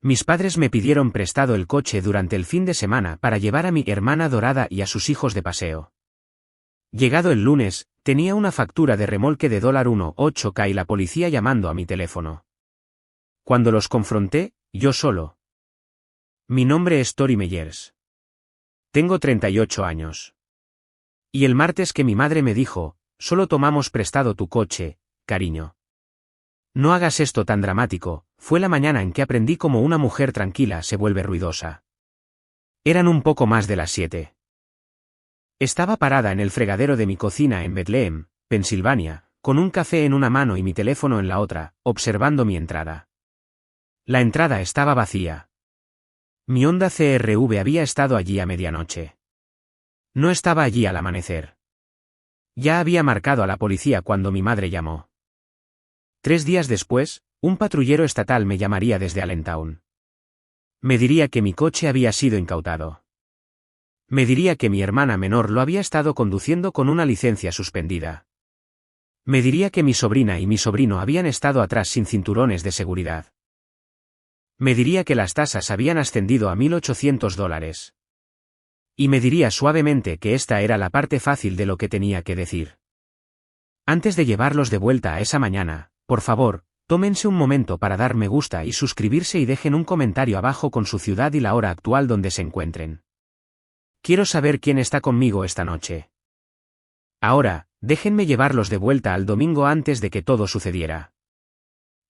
Mis padres me pidieron prestado el coche durante el fin de semana para llevar a mi hermana adorada y a sus hijos de paseo. Llegado el lunes, tenía una factura de remolque de $1.8K y la policía llamando a mi teléfono. Cuando los confronté, yo solo. Mi nombre es Tori Meyers. Tengo 38 años. Y el martes que mi madre me dijo, solo tomamos prestado tu coche, cariño. No hagas esto tan dramático, fue la mañana en que aprendí cómo una mujer tranquila se vuelve ruidosa. Eran un poco más de las 7. Estaba parada en el fregadero de mi cocina en Bethlehem, Pensilvania, con un café en una mano y mi teléfono en la otra, observando mi entrada. La entrada estaba vacía. Mi Honda CR-V había estado allí a medianoche. No estaba allí al amanecer. Ya había marcado a la policía cuando mi madre llamó. 3 días después, un patrullero estatal me llamaría desde Allentown. Me diría que mi coche había sido incautado. Me diría que mi hermana menor lo había estado conduciendo con una licencia suspendida. Me diría que mi sobrina y mi sobrino habían estado atrás sin cinturones de seguridad. Me diría que las tasas habían ascendido a $1.800. Y me diría suavemente que esta era la parte fácil de lo que tenía que decir. Antes de llevarlos de vuelta a esa mañana, por favor, tómense un momento para dar me gusta y suscribirse y dejen un comentario abajo con su ciudad y la hora actual donde se encuentren. Quiero saber quién está conmigo esta noche. Ahora, déjenme llevarlos de vuelta al domingo antes de que todo sucediera.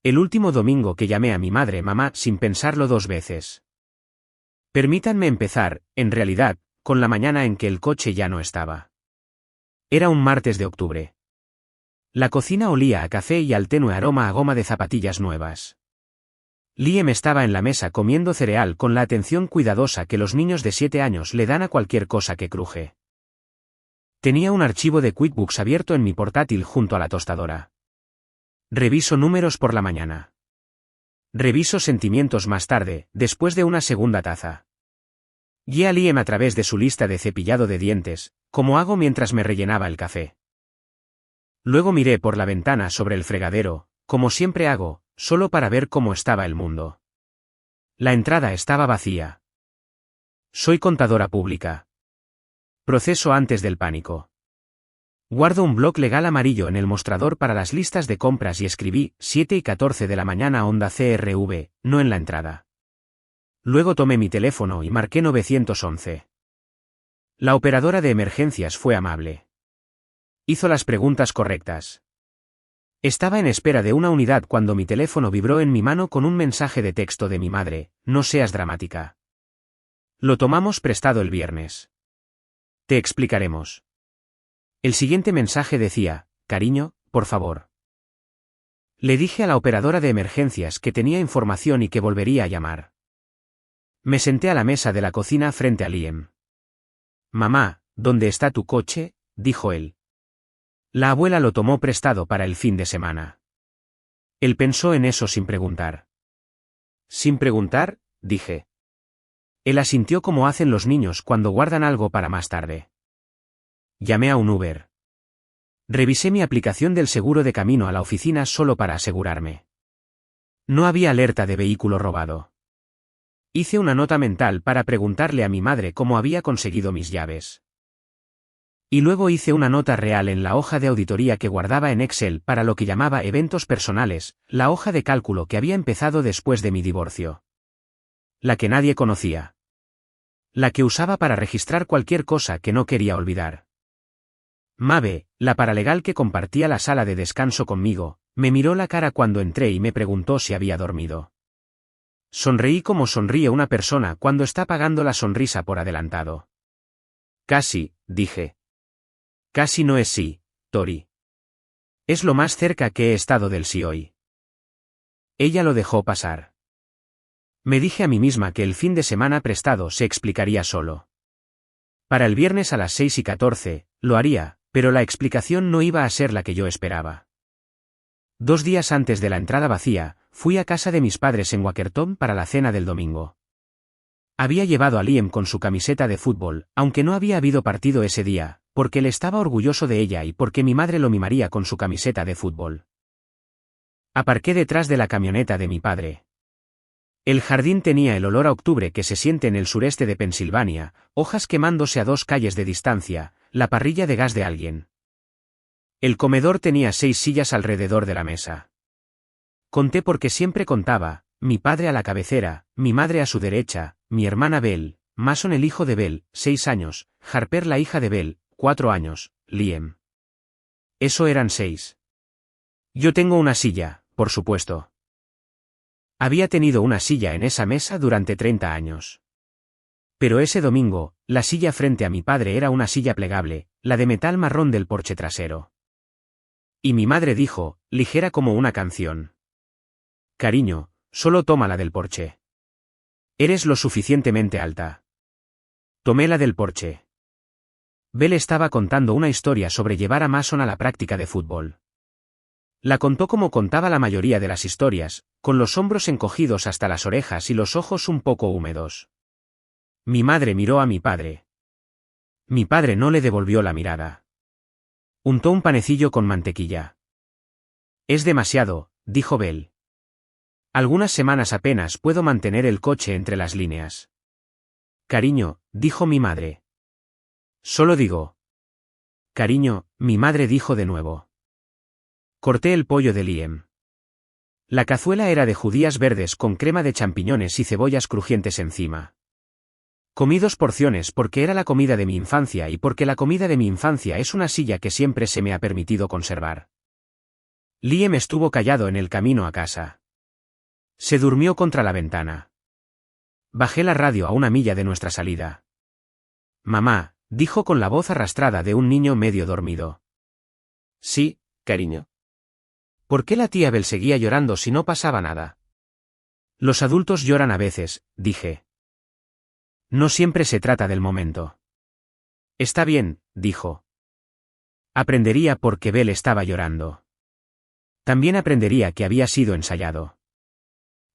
El último domingo que llamé a mi madre mamá sin pensarlo 2 veces. Permítanme empezar, en realidad, con la mañana en que el coche ya no estaba. Era un martes de octubre. La cocina olía a café y al tenue aroma a goma de zapatillas nuevas. Liam estaba en la mesa comiendo cereal con la atención cuidadosa que los niños de 7 años le dan a cualquier cosa que cruje. Tenía un archivo de QuickBooks abierto en mi portátil junto a la tostadora. Reviso números por la mañana. Reviso sentimientos más tarde, después de una segunda taza. Guié a Liam a través de su lista de cepillado de dientes, como hago mientras me rellenaba el café. Luego miré por la ventana sobre el fregadero, como siempre hago, solo para ver cómo estaba el mundo. La entrada estaba vacía. Soy contadora pública. Proceso antes del pánico. Guardo un bloc legal amarillo en el mostrador para las listas de compras y escribí 7:14 de la mañana Honda CR-V, no en la entrada. Luego tomé mi teléfono y marqué 911. La operadora de emergencias fue amable. Hizo las preguntas correctas. Estaba en espera de una unidad cuando mi teléfono vibró en mi mano con un mensaje de texto de mi madre, no seas dramática. Lo tomamos prestado el viernes. Te explicaremos. El siguiente mensaje decía, cariño, por favor. Le dije a la operadora de emergencias que tenía información y que volvería a llamar. Me senté a la mesa de la cocina frente a Liam. Mamá, ¿dónde está tu coche?, dijo él. La abuela lo tomó prestado para el fin de semana. Él pensó en eso sin preguntar. Sin preguntar, dije. Él asintió como hacen los niños cuando guardan algo para más tarde. Llamé a un Uber. Revisé mi aplicación del seguro de camino a la oficina solo para asegurarme. No había alerta de vehículo robado. Hice una nota mental para preguntarle a mi madre cómo había conseguido mis llaves. Y luego hice una nota real en la hoja de auditoría que guardaba en Excel para lo que llamaba eventos personales, la hoja de cálculo que había empezado después de mi divorcio. La que nadie conocía. La que usaba para registrar cualquier cosa que no quería olvidar. Mabe, la paralegal que compartía la sala de descanso conmigo, me miró la cara cuando entré y me preguntó si había dormido. Sonreí como sonríe una persona cuando está pagando la sonrisa por adelantado. Casi, dije. Casi no es sí, Tori. Es lo más cerca que he estado del sí hoy. Ella lo dejó pasar. Me dije a mí misma que el fin de semana prestado se explicaría solo. Para el viernes a las 6:14, lo haría, pero la explicación no iba a ser la que yo esperaba. 2 días antes de la entrada vacía, fui a casa de mis padres en Walkerton para la cena del domingo. Había llevado a Liam con su camiseta de fútbol, aunque no había habido partido ese día, porque él estaba orgulloso de ella y porque mi madre lo mimaría con su camiseta de fútbol. Aparqué detrás de la camioneta de mi padre. El jardín tenía el olor a octubre que se siente en el sureste de Pensilvania, hojas quemándose a 2 calles de distancia, la parrilla de gas de alguien. El comedor tenía 6 sillas alrededor de la mesa. Conté porque siempre contaba, mi padre a la cabecera, mi madre a su derecha, mi hermana Belle, Mason el hijo de Belle, 6 años, Harper la hija de Belle, 4 años, Liam. Eso eran 6. Yo tengo una silla, por supuesto. Había tenido una silla en esa mesa durante 30 años. Pero ese domingo, la silla frente a mi padre era una silla plegable, la de metal marrón del porche trasero. Y mi madre dijo, ligera como una canción: cariño, solo toma la del porche. Eres lo suficientemente alta. Tomé la del porche. Belle estaba contando una historia sobre llevar a Mason a la práctica de fútbol. La contó como contaba la mayoría de las historias, con los hombros encogidos hasta las orejas y los ojos un poco húmedos. Mi madre miró a mi padre. Mi padre no le devolvió la mirada. Untó un panecillo con mantequilla. Es demasiado, dijo Belle. Algunas semanas apenas puedo mantener el coche entre las líneas. Cariño, dijo mi madre. Solo digo. Cariño, mi madre dijo de nuevo. Corté el pollo de Liam. La cazuela era de judías verdes con crema de champiñones y cebollas crujientes encima. Comí 2 porciones porque era la comida de mi infancia y porque la comida de mi infancia es una silla que siempre se me ha permitido conservar. Liam estuvo callado en el camino a casa. Se durmió contra la ventana. Bajé la radio a 1 milla de nuestra salida. Mamá, dijo con la voz arrastrada de un niño medio dormido. Sí, cariño. ¿Por qué la tía Belle seguía llorando si no pasaba nada? Los adultos lloran a veces, dije. No siempre se trata del momento. Está bien, dijo. Aprendería por qué Belle estaba llorando. También aprendería que había sido ensayado.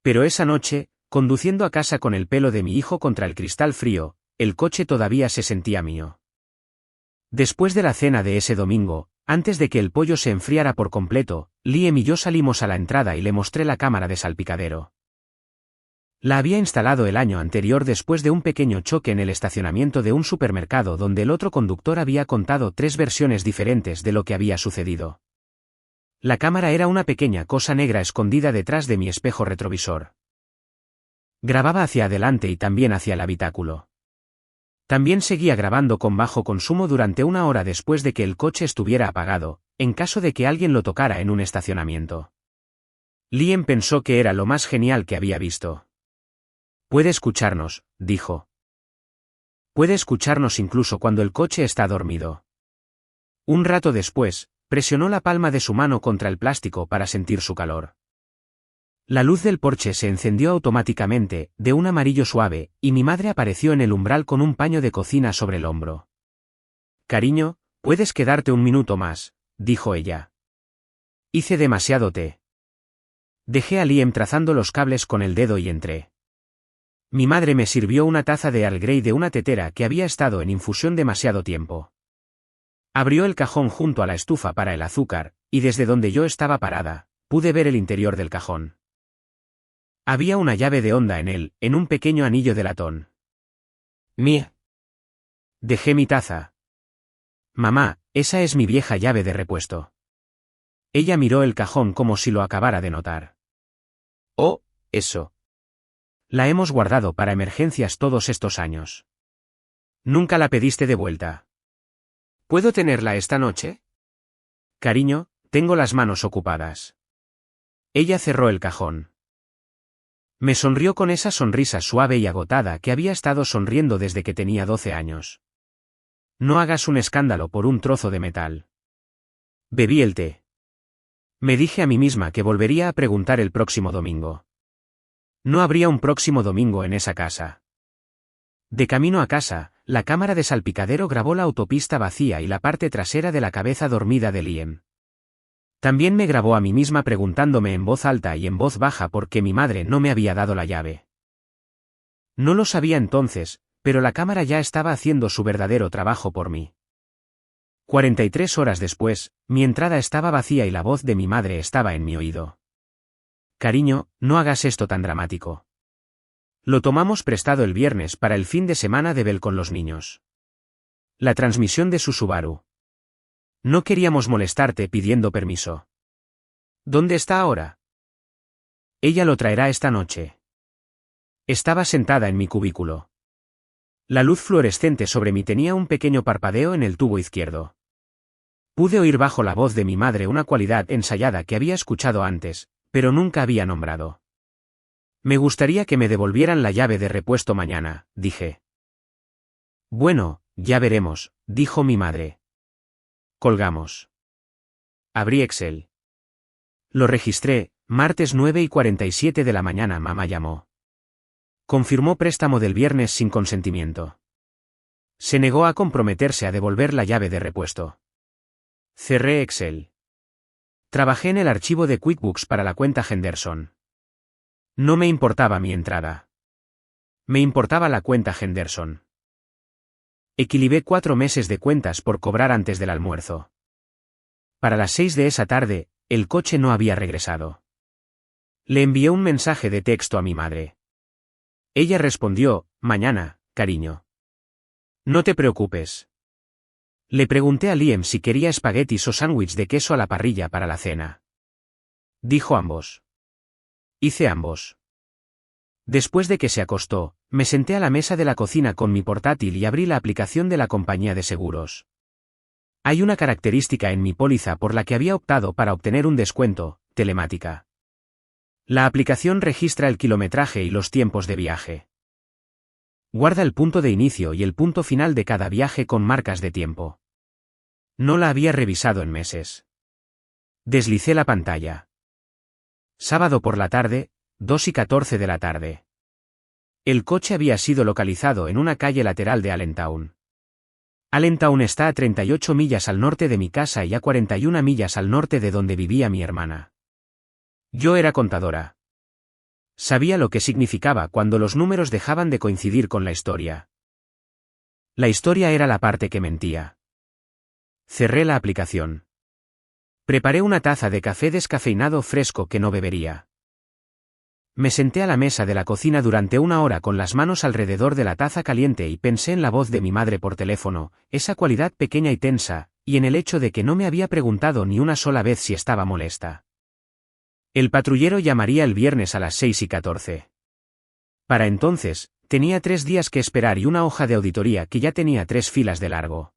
Pero esa noche, conduciendo a casa con el pelo de mi hijo contra el cristal frío, el coche todavía se sentía mío. Después de la cena de ese domingo, antes de que el pollo se enfriara por completo, Liam y yo salimos a la entrada y le mostré la cámara de salpicadero. La había instalado el año anterior después de un pequeño choque en el estacionamiento de un supermercado donde el otro conductor había contado 3 versiones diferentes de lo que había sucedido. La cámara era una pequeña cosa negra escondida detrás de mi espejo retrovisor. Grababa hacia adelante y también hacia el habitáculo. También seguía grabando con bajo consumo durante 1 hora después de que el coche estuviera apagado, en caso de que alguien lo tocara en un estacionamiento. Liam pensó que era lo más genial que había visto. Puede escucharnos, dijo. Puede escucharnos incluso cuando el coche está dormido. Un rato después, presionó la palma de su mano contra el plástico para sentir su calor. La luz del porche se encendió automáticamente, de un amarillo suave, y mi madre apareció en el umbral con un paño de cocina sobre el hombro. Cariño, puedes quedarte 1 minuto más, dijo ella. Hice demasiado té. Dejé a Liam trazando los cables con el dedo y entré. Mi madre me sirvió una taza de Earl Grey de una tetera que había estado en infusión demasiado tiempo. Abrió el cajón junto a la estufa para el azúcar, y desde donde yo estaba parada, pude ver el interior del cajón. Había una llave de onda en él, en un pequeño anillo de latón. Mía. Dejé mi taza. Mamá, esa es mi vieja llave de repuesto. Ella miró el cajón como si lo acabara de notar. Oh, eso. La hemos guardado para emergencias todos estos años. Nunca la pediste de vuelta. ¿Puedo tenerla esta noche? Cariño, tengo las manos ocupadas. Ella cerró el cajón. Me sonrió con esa sonrisa suave y agotada que había estado sonriendo desde que tenía 12 años. No hagas un escándalo por un trozo de metal. Bebí el té. Me dije a mí misma que volvería a preguntar el próximo domingo. No habría un próximo domingo en esa casa. De camino a casa, la cámara de salpicadero grabó la autopista vacía y la parte trasera de la cabeza dormida de Liam. También me grabó a mí misma preguntándome en voz alta y en voz baja por qué mi madre no me había dado la llave. No lo sabía entonces, pero la cámara ya estaba haciendo su verdadero trabajo por mí. 43 horas después, mi entrada estaba vacía y la voz de mi madre estaba en mi oído. Cariño, no hagas esto tan dramático. Lo tomamos prestado el viernes para el fin de semana de Bell con los niños. La transmisión de su Subaru. No queríamos molestarte pidiendo permiso. ¿Dónde está ahora? Ella lo traerá esta noche. Estaba sentada en mi cubículo. La luz fluorescente sobre mí tenía un pequeño parpadeo en el tubo izquierdo. Pude oír bajo la voz de mi madre una cualidad ensayada que había escuchado antes, pero nunca había nombrado. Me gustaría que me devolvieran la llave de repuesto mañana, dije. Bueno, ya veremos, dijo mi madre. Colgamos. Abrí Excel. Lo registré, martes 9:47 de la mañana. Mamá llamó. Confirmó préstamo del viernes sin consentimiento. Se negó a comprometerse a devolver la llave de repuesto. Cerré Excel. Trabajé en el archivo de QuickBooks para la cuenta Henderson. No me importaba mi entrada. Me importaba la cuenta Henderson. Equilibré 4 meses de cuentas por cobrar antes del almuerzo. Para las 6 de esa tarde, el coche no había regresado. Le envié un mensaje de texto a mi madre. Ella respondió, mañana, cariño. No te preocupes. Le pregunté a Liam si quería espaguetis o sándwich de queso a la parrilla para la cena. Dijo ambos. Hice ambos. Después de que se acostó, me senté a la mesa de la cocina con mi portátil y abrí la aplicación de la compañía de seguros. Hay una característica en mi póliza por la que había optado para obtener un descuento, telemática. La aplicación registra el kilometraje y los tiempos de viaje. Guarda el punto de inicio y el punto final de cada viaje con marcas de tiempo. No la había revisado en meses. Deslicé la pantalla. Sábado por la tarde, 2:14 de la tarde. El coche había sido localizado en una calle lateral de Allentown. Allentown está a 38 millas al norte de mi casa y a 41 millas al norte de donde vivía mi hermana. Yo era contadora. Sabía lo que significaba cuando los números dejaban de coincidir con la historia. La historia era la parte que mentía. Cerré la aplicación. Preparé una taza de café descafeinado fresco que no bebería. Me senté a la mesa de la cocina durante 1 hora con las manos alrededor de la taza caliente y pensé en la voz de mi madre por teléfono, esa cualidad pequeña y tensa, y en el hecho de que no me había preguntado ni una sola vez si estaba molesta. El patrullero llamaría el viernes a las 6:14. Para entonces, tenía 3 días que esperar y una hoja de auditoría que ya tenía 3 filas de largo.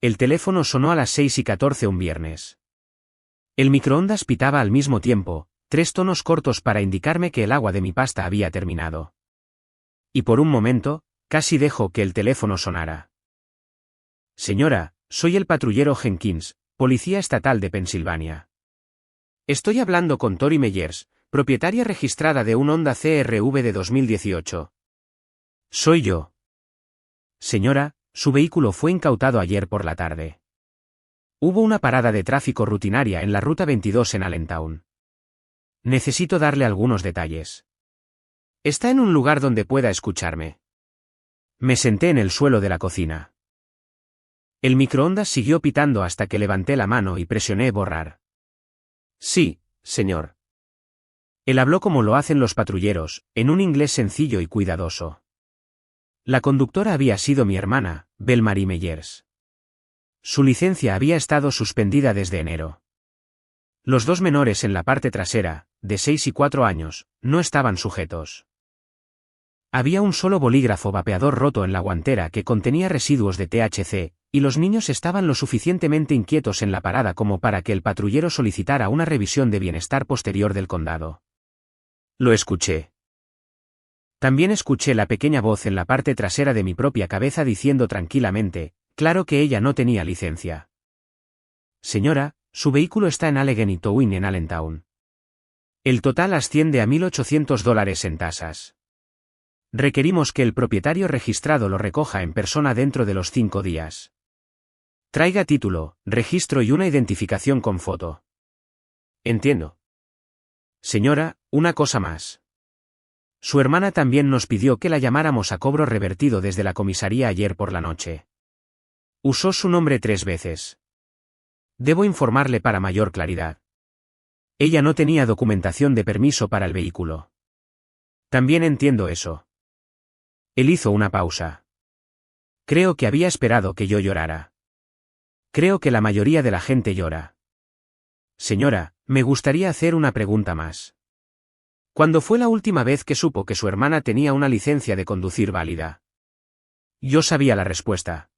El teléfono sonó a las 6:14 un viernes. El microondas pitaba al mismo tiempo, 3 tonos cortos para indicarme que el agua de mi pasta había terminado. Y por un momento, casi dejó que el teléfono sonara. Señora, soy el patrullero Jenkins, policía estatal de Pensilvania. Estoy hablando con Tori Meyers, propietaria registrada de un Honda CR-V de 2018. Soy yo. Señora, su vehículo fue incautado ayer por la tarde. Hubo una parada de tráfico rutinaria en la ruta 22 en Allentown. Necesito darle algunos detalles. ¿Está en un lugar donde pueda escucharme? Me senté en el suelo de la cocina. El microondas siguió pitando hasta que levanté la mano y presioné borrar. Sí, señor. Él habló como lo hacen los patrulleros, en un inglés sencillo y cuidadoso. La conductora había sido mi hermana, Bell Marie Meyers. Su licencia había estado suspendida desde enero. Los 2 menores en la parte trasera, de 6 y 4 años, no estaban sujetos. Había un solo bolígrafo vapeador roto en la guantera que contenía residuos de THC, y los niños estaban lo suficientemente inquietos en la parada como para que el patrullero solicitara una revisión de bienestar posterior del condado. Lo escuché. También escuché la pequeña voz en la parte trasera de mi propia cabeza diciendo tranquilamente, claro que ella no tenía licencia. Señora, su vehículo está en Allegheny Towing en Allentown. El total asciende a $1,800 en tasas. Requerimos que el propietario registrado lo recoja en persona dentro de los 5 días. Traiga título, registro y una identificación con foto. Entiendo. Señora, una cosa más. Su hermana también nos pidió que la llamáramos a cobro revertido desde la comisaría ayer por la noche. Usó su nombre 3 veces. Debo informarle para mayor claridad. Ella no tenía documentación de permiso para el vehículo. También entiendo eso. Él hizo una pausa. Creo que había esperado que yo llorara. Creo que la mayoría de la gente llora. Señora, me gustaría hacer una pregunta más. ¿Cuándo fue la última vez que supo que su hermana tenía una licencia de conducir válida? Yo sabía la respuesta.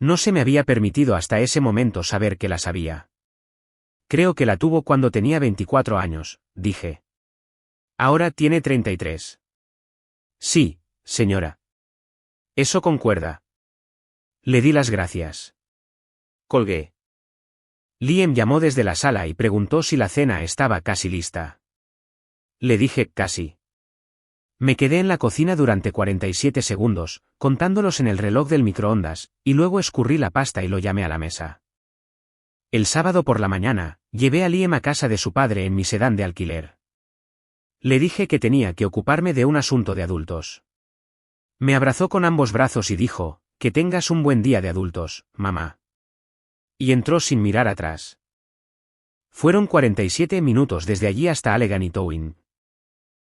No se me había permitido hasta ese momento saber que la sabía. Creo que la tuvo cuando tenía 24 años, dije. Ahora tiene 33. Sí, señora. Eso concuerda. Le di las gracias. Colgué. Liam llamó desde la sala y preguntó si la cena estaba casi lista. Le dije casi. Me quedé en la cocina durante 47 segundos, contándolos en el reloj del microondas, y luego escurrí la pasta y lo llamé a la mesa. El sábado por la mañana, llevé a Liam a casa de su padre en mi sedán de alquiler. Le dije que tenía que ocuparme de un asunto de adultos. Me abrazó con ambos brazos y dijo, que tengas un buen día de adultos, mamá. Y entró sin mirar atrás. Fueron 47 minutos desde allí hasta Allegheny Towing.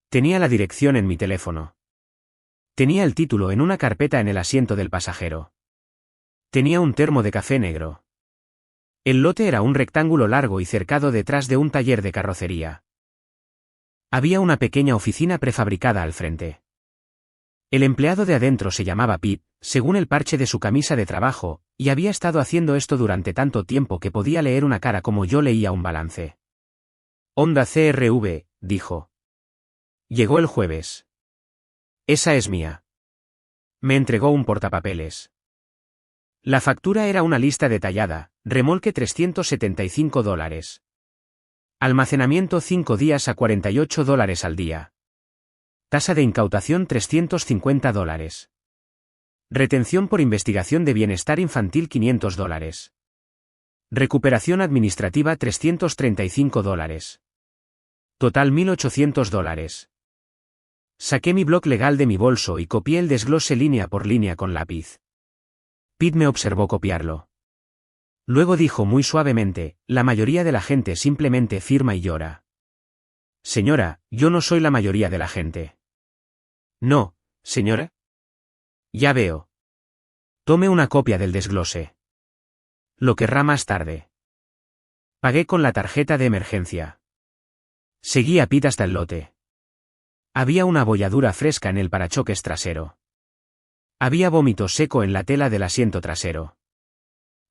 Tenía la dirección en mi teléfono. Tenía el título en una carpeta en el asiento del pasajero. Tenía un termo de café negro. El lote era un rectángulo largo y cercado detrás de un taller de carrocería. Había una pequeña oficina prefabricada al frente. El empleado de adentro se llamaba Pete, según el parche de su camisa de trabajo, y había estado haciendo esto durante tanto tiempo que podía leer una cara como yo leía un balance. Honda CR-V, dijo. Llegó el jueves. Esa es mía. Me entregó un portapapeles. La factura era una lista detallada, remolque $375. Almacenamiento 5 días a $48 al día. Tasa de incautación $350. Retención por investigación de bienestar infantil $500. Recuperación administrativa $335. Total $1.800. Saqué mi bloc legal de mi bolso y copié el desglose línea por línea con lápiz. Pete me observó copiarlo. Luego dijo muy suavemente, la mayoría de la gente simplemente firma y llora. Señora, yo no soy la mayoría de la gente. No, señora. Ya veo. Tome una copia del desglose. Lo querrá más tarde. Pagué con la tarjeta de emergencia. Seguí a Pete hasta el lote. Había una abolladura fresca en el parachoques trasero. Había vómito seco en la tela del asiento trasero.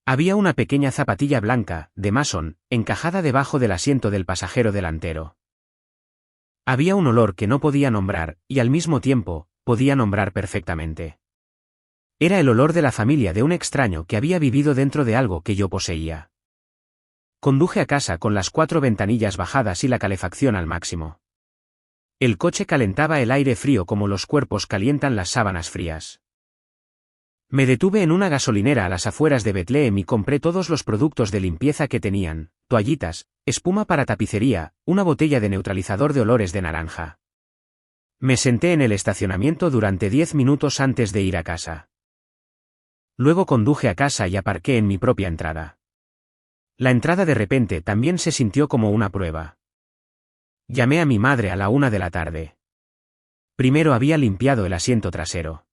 Había una pequeña zapatilla blanca, de Mason, encajada debajo del asiento del pasajero delantero. Había un olor que no podía nombrar, y al mismo tiempo, podía nombrar perfectamente. Era el olor de la familia de un extraño que había vivido dentro de algo que yo poseía. Conduje a casa con las 4 ventanillas bajadas y la calefacción al máximo. El coche calentaba el aire frío como los cuerpos calientan las sábanas frías. Me detuve en una gasolinera a las afueras de Bethlehem y compré todos los productos de limpieza que tenían, toallitas, espuma para tapicería, una botella de neutralizador de olores de naranja. Me senté en el estacionamiento durante 10 minutos antes de ir a casa. Luego conduje a casa y aparqué en mi propia entrada. La entrada de repente también se sintió como una prueba. Llamé a mi madre a la 1 de la tarde. Primero había limpiado el asiento trasero.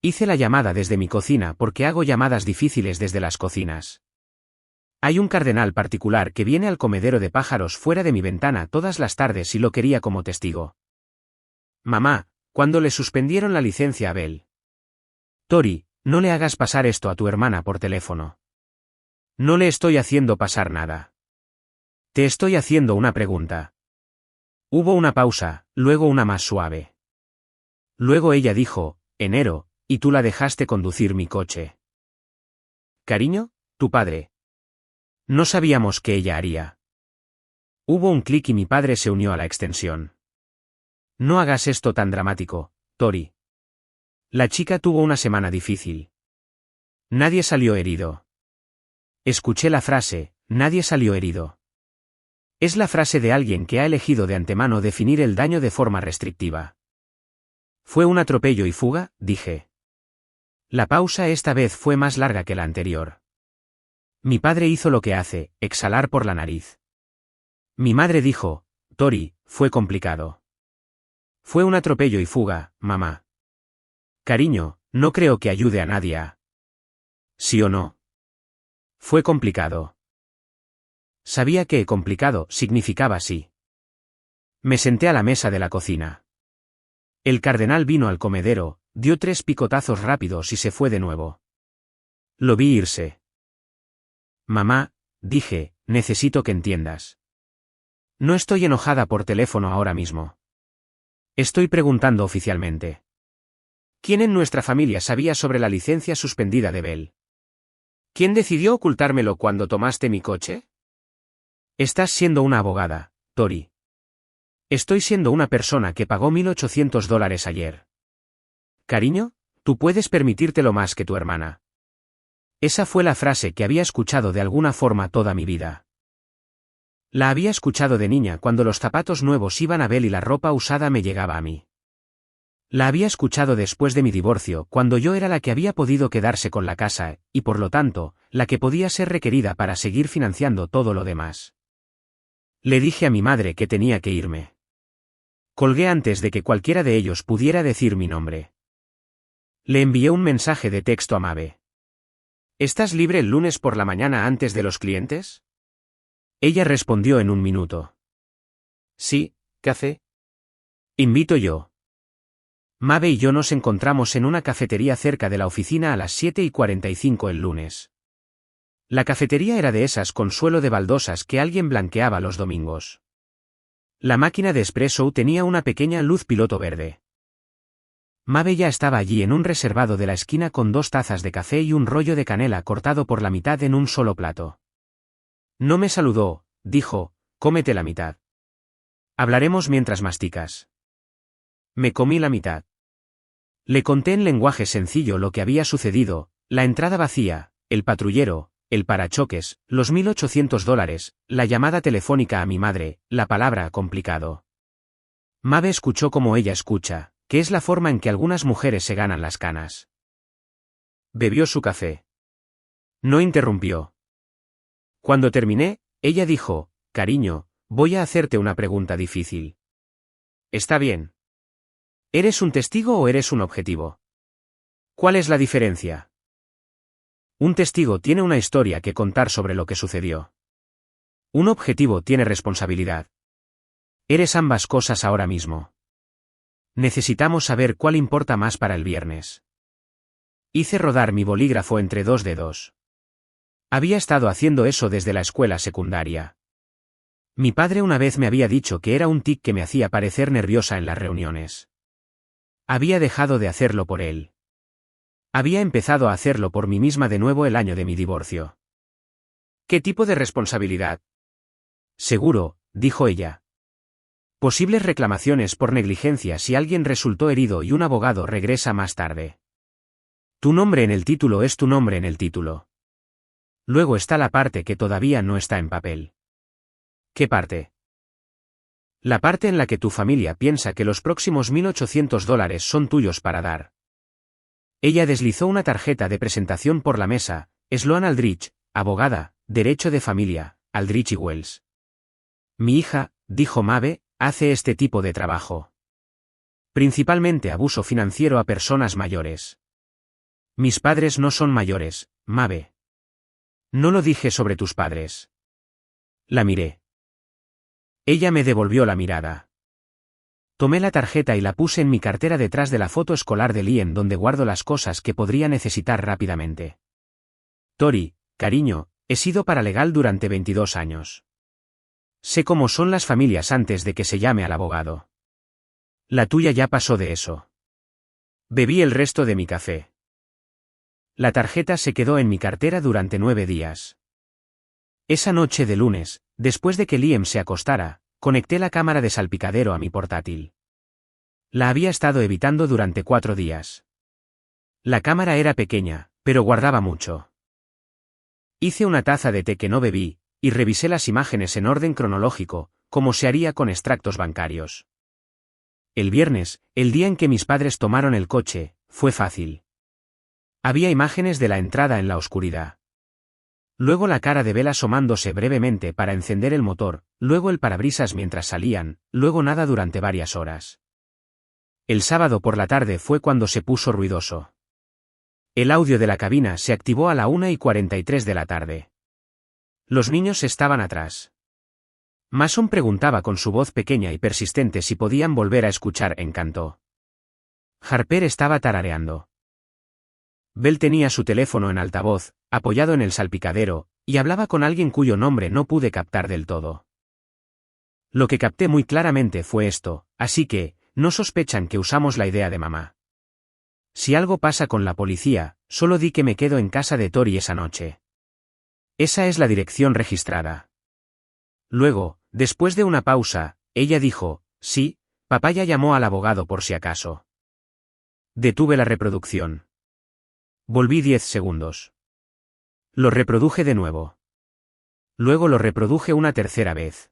Hice la llamada desde mi cocina porque hago llamadas difíciles desde las cocinas. Hay un cardenal particular que viene al comedero de pájaros fuera de mi ventana todas las tardes y lo quería como testigo. Mamá, ¿cuándo le suspendieron la licencia a Bell? Tori, no le hagas pasar esto a tu hermana por teléfono. No le estoy haciendo pasar nada. Te estoy haciendo una pregunta. Hubo una pausa, luego una más suave. Luego ella dijo, enero, y tú la dejaste conducir mi coche. Cariño, tu padre. No sabíamos qué ella haría. Hubo un clic y mi padre se unió a la extensión. No hagas esto tan dramático, Tori. La chica tuvo una semana difícil. Nadie salió herido. Escuché la frase, nadie salió herido. Es la frase de alguien que ha elegido de antemano definir el daño de forma restrictiva. Fue un atropello y fuga, dije. La pausa esta vez fue más larga que la anterior. Mi padre hizo lo que hace, exhalar por la nariz. Mi madre dijo, Tori, fue complicado. Fue un atropello y fuga, mamá. Cariño, no creo que ayude a nadie a... ¿Sí o no? Fue complicado. Sabía que complicado significaba sí. Me senté a la mesa de la cocina. El cardenal vino al comedero, dio 3 picotazos rápidos y se fue de nuevo. Lo vi irse. Mamá, dije, necesito que entiendas. No estoy enojada por teléfono ahora mismo. Estoy preguntando oficialmente. ¿Quién en nuestra familia sabía sobre la licencia suspendida de Bell? ¿Quién decidió ocultármelo cuando tomaste mi coche? Estás siendo una abogada, Tori. Estoy siendo una persona que pagó $1.800 ayer. Cariño, tú puedes permitírtelo más que tu hermana. Esa fue la frase que había escuchado de alguna forma toda mi vida. La había escuchado de niña cuando los zapatos nuevos iban a Bell y la ropa usada me llegaba a mí. La había escuchado después de mi divorcio, cuando yo era la que había podido quedarse con la casa, y por lo tanto, la que podía ser requerida para seguir financiando todo lo demás. Le dije a mi madre que tenía que irme. Colgué antes de que cualquiera de ellos pudiera decir mi nombre. Le envié un mensaje de texto a Mabe. ¿Estás libre el lunes por la mañana antes de los clientes? Ella respondió en un minuto. Sí, ¿café? Invito yo. Mabe y yo nos encontramos en una cafetería cerca de la oficina a las 7:45 el lunes. La cafetería era de esas con suelo de baldosas que alguien blanqueaba los domingos. La máquina de espresso tenía una pequeña luz piloto verde. Mabe ya estaba allí en un reservado de la esquina con 2 tazas de café y un rollo de canela cortado por la mitad en un solo plato. No me saludó, dijo, cómete la mitad. Hablaremos mientras masticas. Me comí la mitad. Le conté en lenguaje sencillo lo que había sucedido, la entrada vacía, el patrullero, el parachoques, los $1.800, la llamada telefónica a mi madre, la palabra complicado. Mabe escuchó como ella escucha, que es la forma en que algunas mujeres se ganan las canas. Bebió su café. No interrumpió. Cuando terminé, ella dijo, cariño, voy a hacerte una pregunta difícil. ¿Está bien? ¿Eres un testigo o eres un objetivo? ¿Cuál es la diferencia? Un testigo tiene una historia que contar sobre lo que sucedió. Un objetivo tiene responsabilidad. Eres ambas cosas ahora mismo. Necesitamos saber cuál importa más para el viernes. Hice rodar mi bolígrafo entre 2 dedos. Había estado haciendo eso desde la escuela secundaria. Mi padre una vez me había dicho que era un tic que me hacía parecer nerviosa en las reuniones. Había dejado de hacerlo por él. Había empezado a hacerlo por mí misma de nuevo el año de mi divorcio. ¿Qué tipo de responsabilidad? Seguro, dijo ella. Posibles reclamaciones por negligencia si alguien resultó herido y un abogado regresa más tarde. Tu nombre en el título es tu nombre en el título. Luego está la parte que todavía no está en papel. ¿Qué parte? La parte en la que tu familia piensa que los próximos $1.800 son tuyos para dar. Ella deslizó una tarjeta de presentación por la mesa, Sloan Aldrich, abogada, derecho de familia, Aldrich y Wells. Mi hija, dijo Mabe, hace este tipo de trabajo. Principalmente abuso financiero a personas mayores. Mis padres no son mayores, Mabe. No lo dije sobre tus padres. La miré. Ella me devolvió la mirada. Tomé la tarjeta y la puse en mi cartera detrás de la foto escolar de Liam donde guardo las cosas que podría necesitar rápidamente. Tori, cariño, he sido paralegal durante 22 años. Sé cómo son las familias antes de que se llame al abogado. La tuya ya pasó de eso. Bebí el resto de mi café. La tarjeta se quedó en mi cartera durante 9 días. Esa noche de lunes, después de que Liam se acostara, conecté la cámara de salpicadero a mi portátil. La había estado evitando durante 4 días. La cámara era pequeña, pero guardaba mucho. Hice una taza de té que no bebí, y revisé las imágenes en orden cronológico, como se haría con extractos bancarios. El viernes, el día en que mis padres tomaron el coche, fue fácil. Había imágenes de la entrada en la oscuridad. Luego la cara de Bell asomándose brevemente para encender el motor, luego el parabrisas mientras salían, luego nada durante varias horas. El sábado por la tarde fue cuando se puso ruidoso. El audio de la cabina se activó a la 1:43 de la tarde. Los niños estaban atrás. Mason preguntaba con su voz pequeña y persistente si podían volver a escuchar Encanto. Harper estaba tarareando. Belle tenía su teléfono en altavoz, apoyado en el salpicadero, y hablaba con alguien cuyo nombre no pude captar del todo. Lo que capté muy claramente fue esto, así que, no sospechan que usamos la idea de mamá. Si algo pasa con la policía, solo di que me quedo en casa de Tori esa noche. Esa es la dirección registrada. Luego, después de una pausa, ella dijo, sí, papá ya llamó al abogado por si acaso. Detuve la reproducción. Volví 10 segundos. Lo reproduje de nuevo. Luego lo reproduje una tercera vez.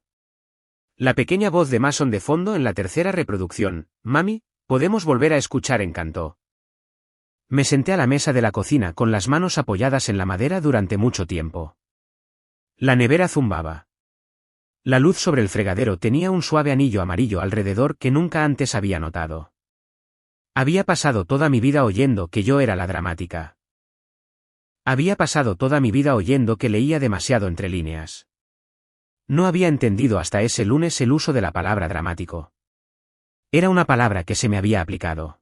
La pequeña voz de Mason de fondo en la tercera reproducción, mami, podemos volver a escuchar Encanto. Me senté a la mesa de la cocina con las manos apoyadas en la madera durante mucho tiempo. La nevera zumbaba. La luz sobre el fregadero tenía un suave anillo amarillo alrededor que nunca antes había notado. Había pasado toda mi vida oyendo que yo era la dramática. Había pasado toda mi vida oyendo que leía demasiado entre líneas. No había entendido hasta ese lunes el uso de la palabra dramático. Era una palabra que se me había aplicado.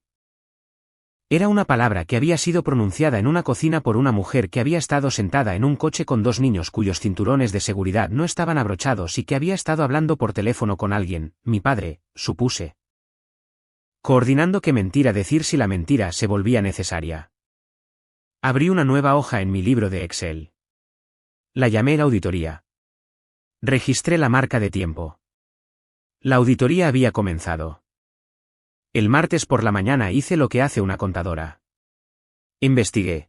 Era una palabra que había sido pronunciada en una cocina por una mujer que había estado sentada en un coche con 2 niños cuyos cinturones de seguridad no estaban abrochados y que había estado hablando por teléfono con alguien, mi padre, supuse. Coordinando qué mentira decir si la mentira se volvía necesaria. Abrí una nueva hoja en mi libro de Excel. La llamé la auditoría. Registré la marca de tiempo. La auditoría había comenzado. El martes por la mañana hice lo que hace una contadora. Investigué.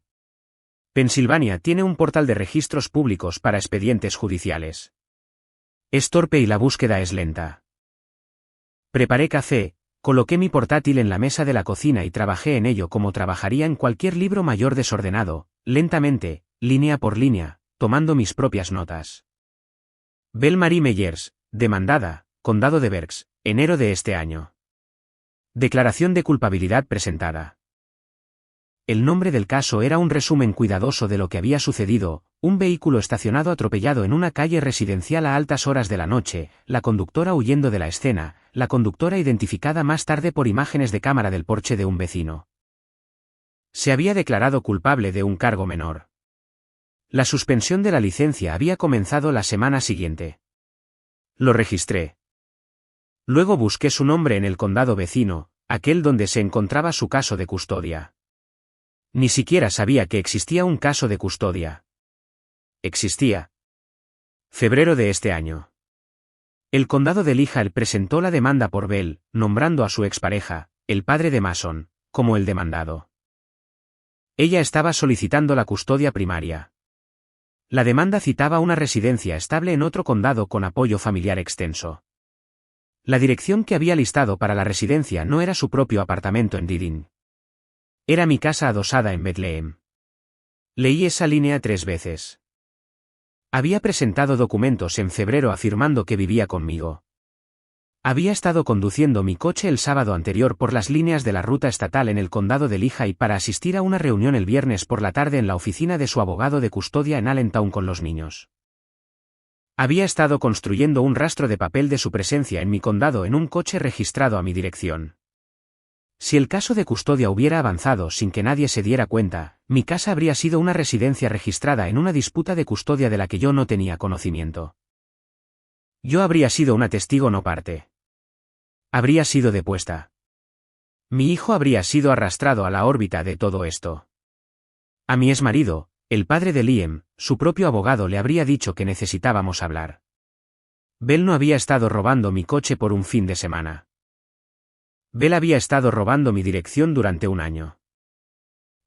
Pensilvania tiene un portal de registros públicos para expedientes judiciales. Es torpe y la búsqueda es lenta. Preparé café, coloqué mi portátil en la mesa de la cocina y trabajé en ello como trabajaría en cualquier libro mayor desordenado, lentamente, línea por línea, tomando mis propias notas. Belle Marie Meyers, demandada, Condado de Berks, enero de este año. Declaración de culpabilidad presentada. El nombre del caso era un resumen cuidadoso de lo que había sucedido: un vehículo estacionado atropellado en una calle residencial a altas horas de la noche, la conductora huyendo de la escena, la conductora identificada más tarde por imágenes de cámara del porche de un vecino. Se había declarado culpable de un cargo menor. La suspensión de la licencia había comenzado la semana siguiente. Lo registré. Luego busqué su nombre en el condado vecino, aquel donde se encontraba su caso de custodia. Ni siquiera sabía que existía un caso de custodia. Existía. Febrero de este año. El condado de Lehigh presentó la demanda por Belle, nombrando a su expareja, el padre de Mason, como el demandado. Ella estaba solicitando la custodia primaria. La demanda citaba una residencia estable en otro condado con apoyo familiar extenso. La dirección que había listado para la residencia no era su propio apartamento en Deading. Era mi casa adosada en Bethlehem. Leí esa línea 3 veces. Había presentado documentos en febrero afirmando que vivía conmigo. Había estado conduciendo mi coche el sábado anterior por las líneas de la ruta estatal en el condado de Lehigh para asistir a una reunión el viernes por la tarde en la oficina de su abogado de custodia en Allentown con los niños. Había estado construyendo un rastro de papel de su presencia en mi condado en un coche registrado a mi dirección. Si el caso de custodia hubiera avanzado sin que nadie se diera cuenta, mi casa habría sido una residencia registrada en una disputa de custodia de la que yo no tenía conocimiento. Yo habría sido una testigo no parte. Habría sido depuesta. Mi hijo habría sido arrastrado a la órbita de todo esto. A mi exmarido, el padre de Liam, su propio abogado le habría dicho que necesitábamos hablar. Belle no había estado robando mi coche por un fin de semana. Belle había estado robando mi dirección durante un año.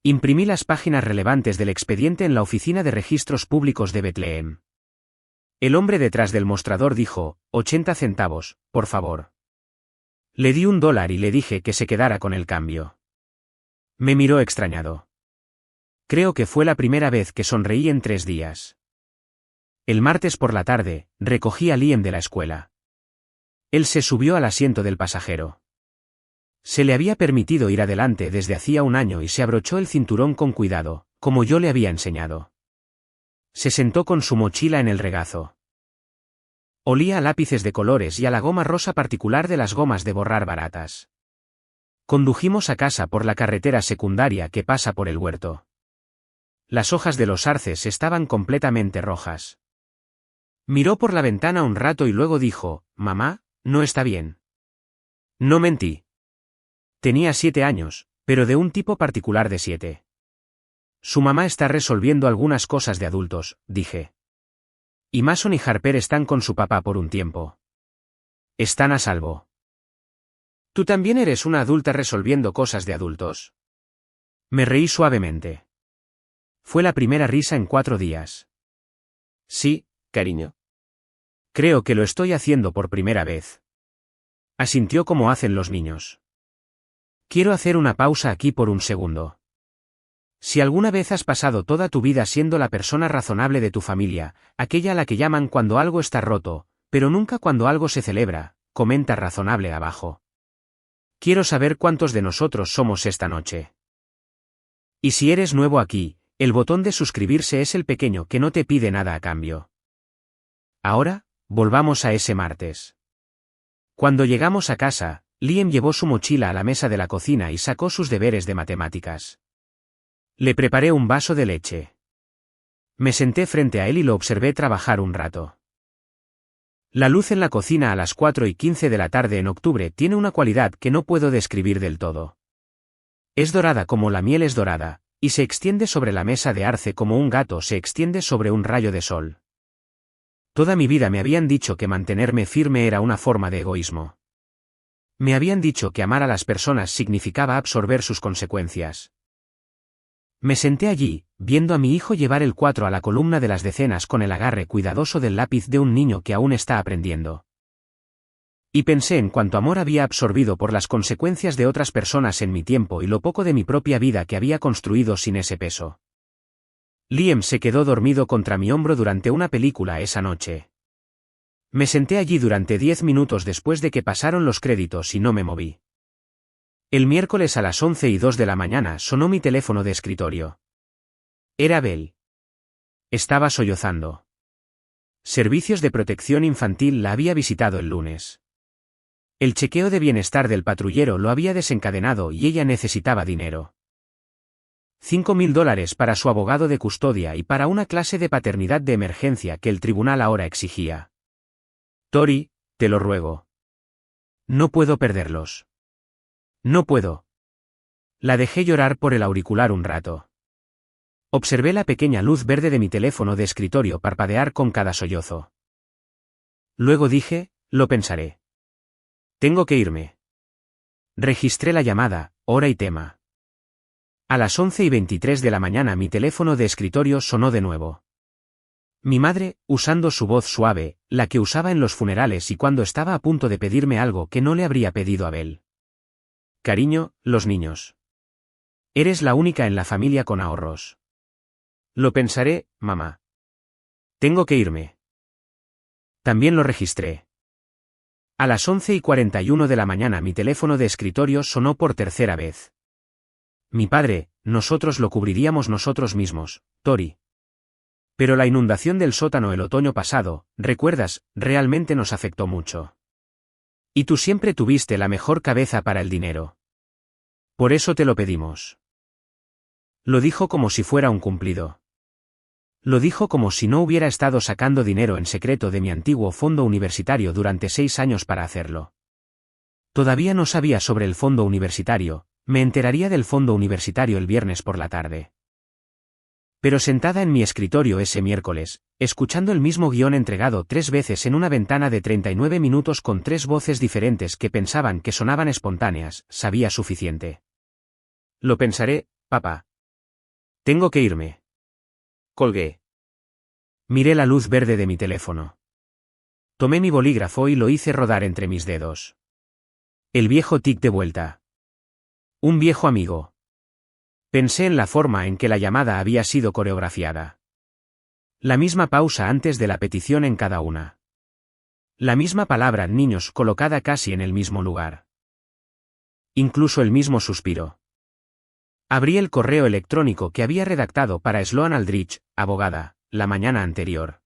Imprimí las páginas relevantes del expediente en la oficina de registros públicos de Bethlehem. El hombre detrás del mostrador dijo, 80 centavos, por favor. Le di $1 y le dije que se quedara con el cambio. Me miró extrañado. Creo que fue la primera vez que sonreí en 3 días. El martes por la tarde, recogí a Liam de la escuela. Él se subió al asiento del pasajero. Se le había permitido ir adelante desde hacía un año y se abrochó el cinturón con cuidado, como yo le había enseñado. Se sentó con su mochila en el regazo. Olía a lápices de colores y a la goma rosa particular de las gomas de borrar baratas. Condujimos a casa por la carretera secundaria que pasa por el huerto. Las hojas de los arces estaban completamente rojas. Miró por la ventana un rato y luego dijo, «Mamá, no está bien». No mentí. Tenía 7 años, pero de un tipo particular de 7. Su mamá está resolviendo algunas cosas de adultos, dije. Y Mason y Harper están con su papá por un tiempo. Están a salvo. ¿Tú también eres una adulta resolviendo cosas de adultos? Me reí suavemente. Fue la primera risa en 4 días. Sí, cariño. Creo que lo estoy haciendo por primera vez. Asintió como hacen los niños. Quiero hacer una pausa aquí por un segundo. Si alguna vez has pasado toda tu vida siendo la persona razonable de tu familia, aquella a la que llaman cuando algo está roto, pero nunca cuando algo se celebra, comenta razonable abajo. Quiero saber cuántos de nosotros somos esta noche. Y si eres nuevo aquí, el botón de suscribirse es el pequeño que no te pide nada a cambio. Ahora, volvamos a ese martes. Cuando llegamos a casa, Liam llevó su mochila a la mesa de la cocina y sacó sus deberes de matemáticas. Le preparé un vaso de leche. Me senté frente a él y lo observé trabajar un rato. La luz en la cocina a las 4:15 de la tarde en octubre tiene una cualidad que no puedo describir del todo. Es dorada como la miel es dorada, y se extiende sobre la mesa de arce como un gato se extiende sobre un rayo de sol. Toda mi vida me habían dicho que mantenerme firme era una forma de egoísmo. Me habían dicho que amar a las personas significaba absorber sus consecuencias. Me senté allí, viendo a mi hijo llevar el 4 a la columna de las decenas con el agarre cuidadoso del lápiz de un niño que aún está aprendiendo. Y pensé en cuánto amor había absorbido por las consecuencias de otras personas en mi tiempo y lo poco de mi propia vida que había construido sin ese peso. Liam se quedó dormido contra mi hombro durante una película esa noche. Me senté allí durante 10 minutos después de que pasaron los créditos y no me moví. El miércoles a las 11:02 de la mañana sonó mi teléfono de escritorio. Era Belle. Estaba sollozando. Servicios de Protección Infantil la había visitado el lunes. El chequeo de bienestar del patrullero lo había desencadenado y ella necesitaba dinero. $5.000 para su abogado de custodia y para una clase de paternidad de emergencia que el tribunal ahora exigía. Tori, te lo ruego. No puedo perderlos. No puedo. La dejé llorar por el auricular un rato. Observé la pequeña luz verde de mi teléfono de escritorio parpadear con cada sollozo. Luego dije, lo pensaré. Tengo que irme. Registré la llamada, hora y tema. A las 11:23 de la mañana mi teléfono de escritorio sonó de nuevo. Mi madre, usando su voz suave, la que usaba en los funerales y cuando estaba a punto de pedirme algo que no le habría pedido a Belle. Cariño, los niños. Eres la única en la familia con ahorros. Lo pensaré, mamá. Tengo que irme. También lo registré. A las 11:41 de la mañana mi teléfono de escritorio sonó por tercera vez. Mi padre, nosotros lo cubriríamos nosotros mismos, Tori. Pero la inundación del sótano el otoño pasado, recuerdas, realmente nos afectó mucho. Y tú siempre tuviste la mejor cabeza para el dinero. Por eso te lo pedimos. Lo dijo como si fuera un cumplido. Lo dijo como si no hubiera estado sacando dinero en secreto de mi antiguo fondo universitario durante 6 años para hacerlo. Todavía no sabía sobre el fondo universitario, me enteraría del fondo universitario el viernes por la tarde. Pero sentada en mi escritorio ese miércoles, escuchando el mismo guión entregado 3 veces en una ventana de 39 minutos con 3 voces diferentes que pensaban que sonaban espontáneas, sabía suficiente. Lo pensaré, papá. Tengo que irme. Colgué. Miré la luz verde de mi teléfono. Tomé mi bolígrafo y lo hice rodar entre mis dedos. El viejo tic de vuelta. Un viejo amigo. Pensé en la forma en que la llamada había sido coreografiada. La misma pausa antes de la petición en cada una. La misma palabra niños colocada casi en el mismo lugar. Incluso él mismo suspiró. Abrí el correo electrónico que había redactado para Sloan Aldrich, abogada, la mañana anterior.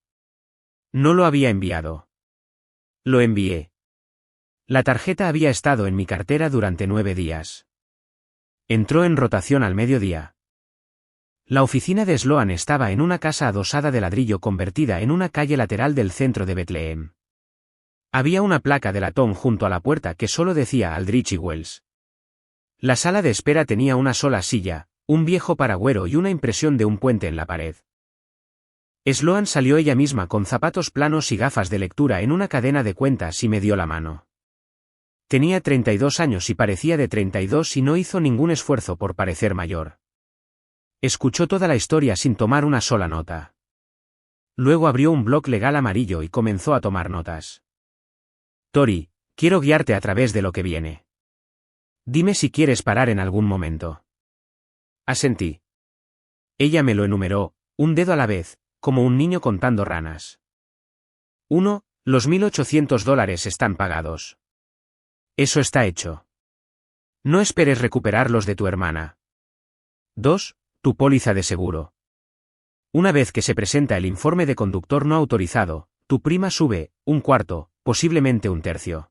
No lo había enviado. Lo envié. La tarjeta había estado en mi cartera durante 9 días. Entró en rotación al mediodía. La oficina de Sloan estaba en una casa adosada de ladrillo convertida en una calle lateral del centro de Bethlehem. Había una placa de latón junto a la puerta que solo decía Aldrich y Wells. La sala de espera tenía una sola silla, un viejo paragüero y una impresión de un puente en la pared. Sloan salió ella misma con zapatos planos y gafas de lectura en una cadena de cuentas y me dio la mano. Tenía 32 años y parecía de 32 y no hizo ningún esfuerzo por parecer mayor. Escuchó toda la historia sin tomar una sola nota. Luego abrió un bloc legal amarillo y comenzó a tomar notas. Tori, quiero guiarte a través de lo que viene. Dime si quieres parar en algún momento. Asentí. Ella me lo enumeró, un dedo a la vez, como un niño contando ranas. 1. Los $1.800 están pagados. Eso está hecho. No esperes recuperarlos de tu hermana. 2. Tu póliza de seguro. Una vez que se presenta el informe de conductor no autorizado, tu prima sube, 1/4, posiblemente 1/3.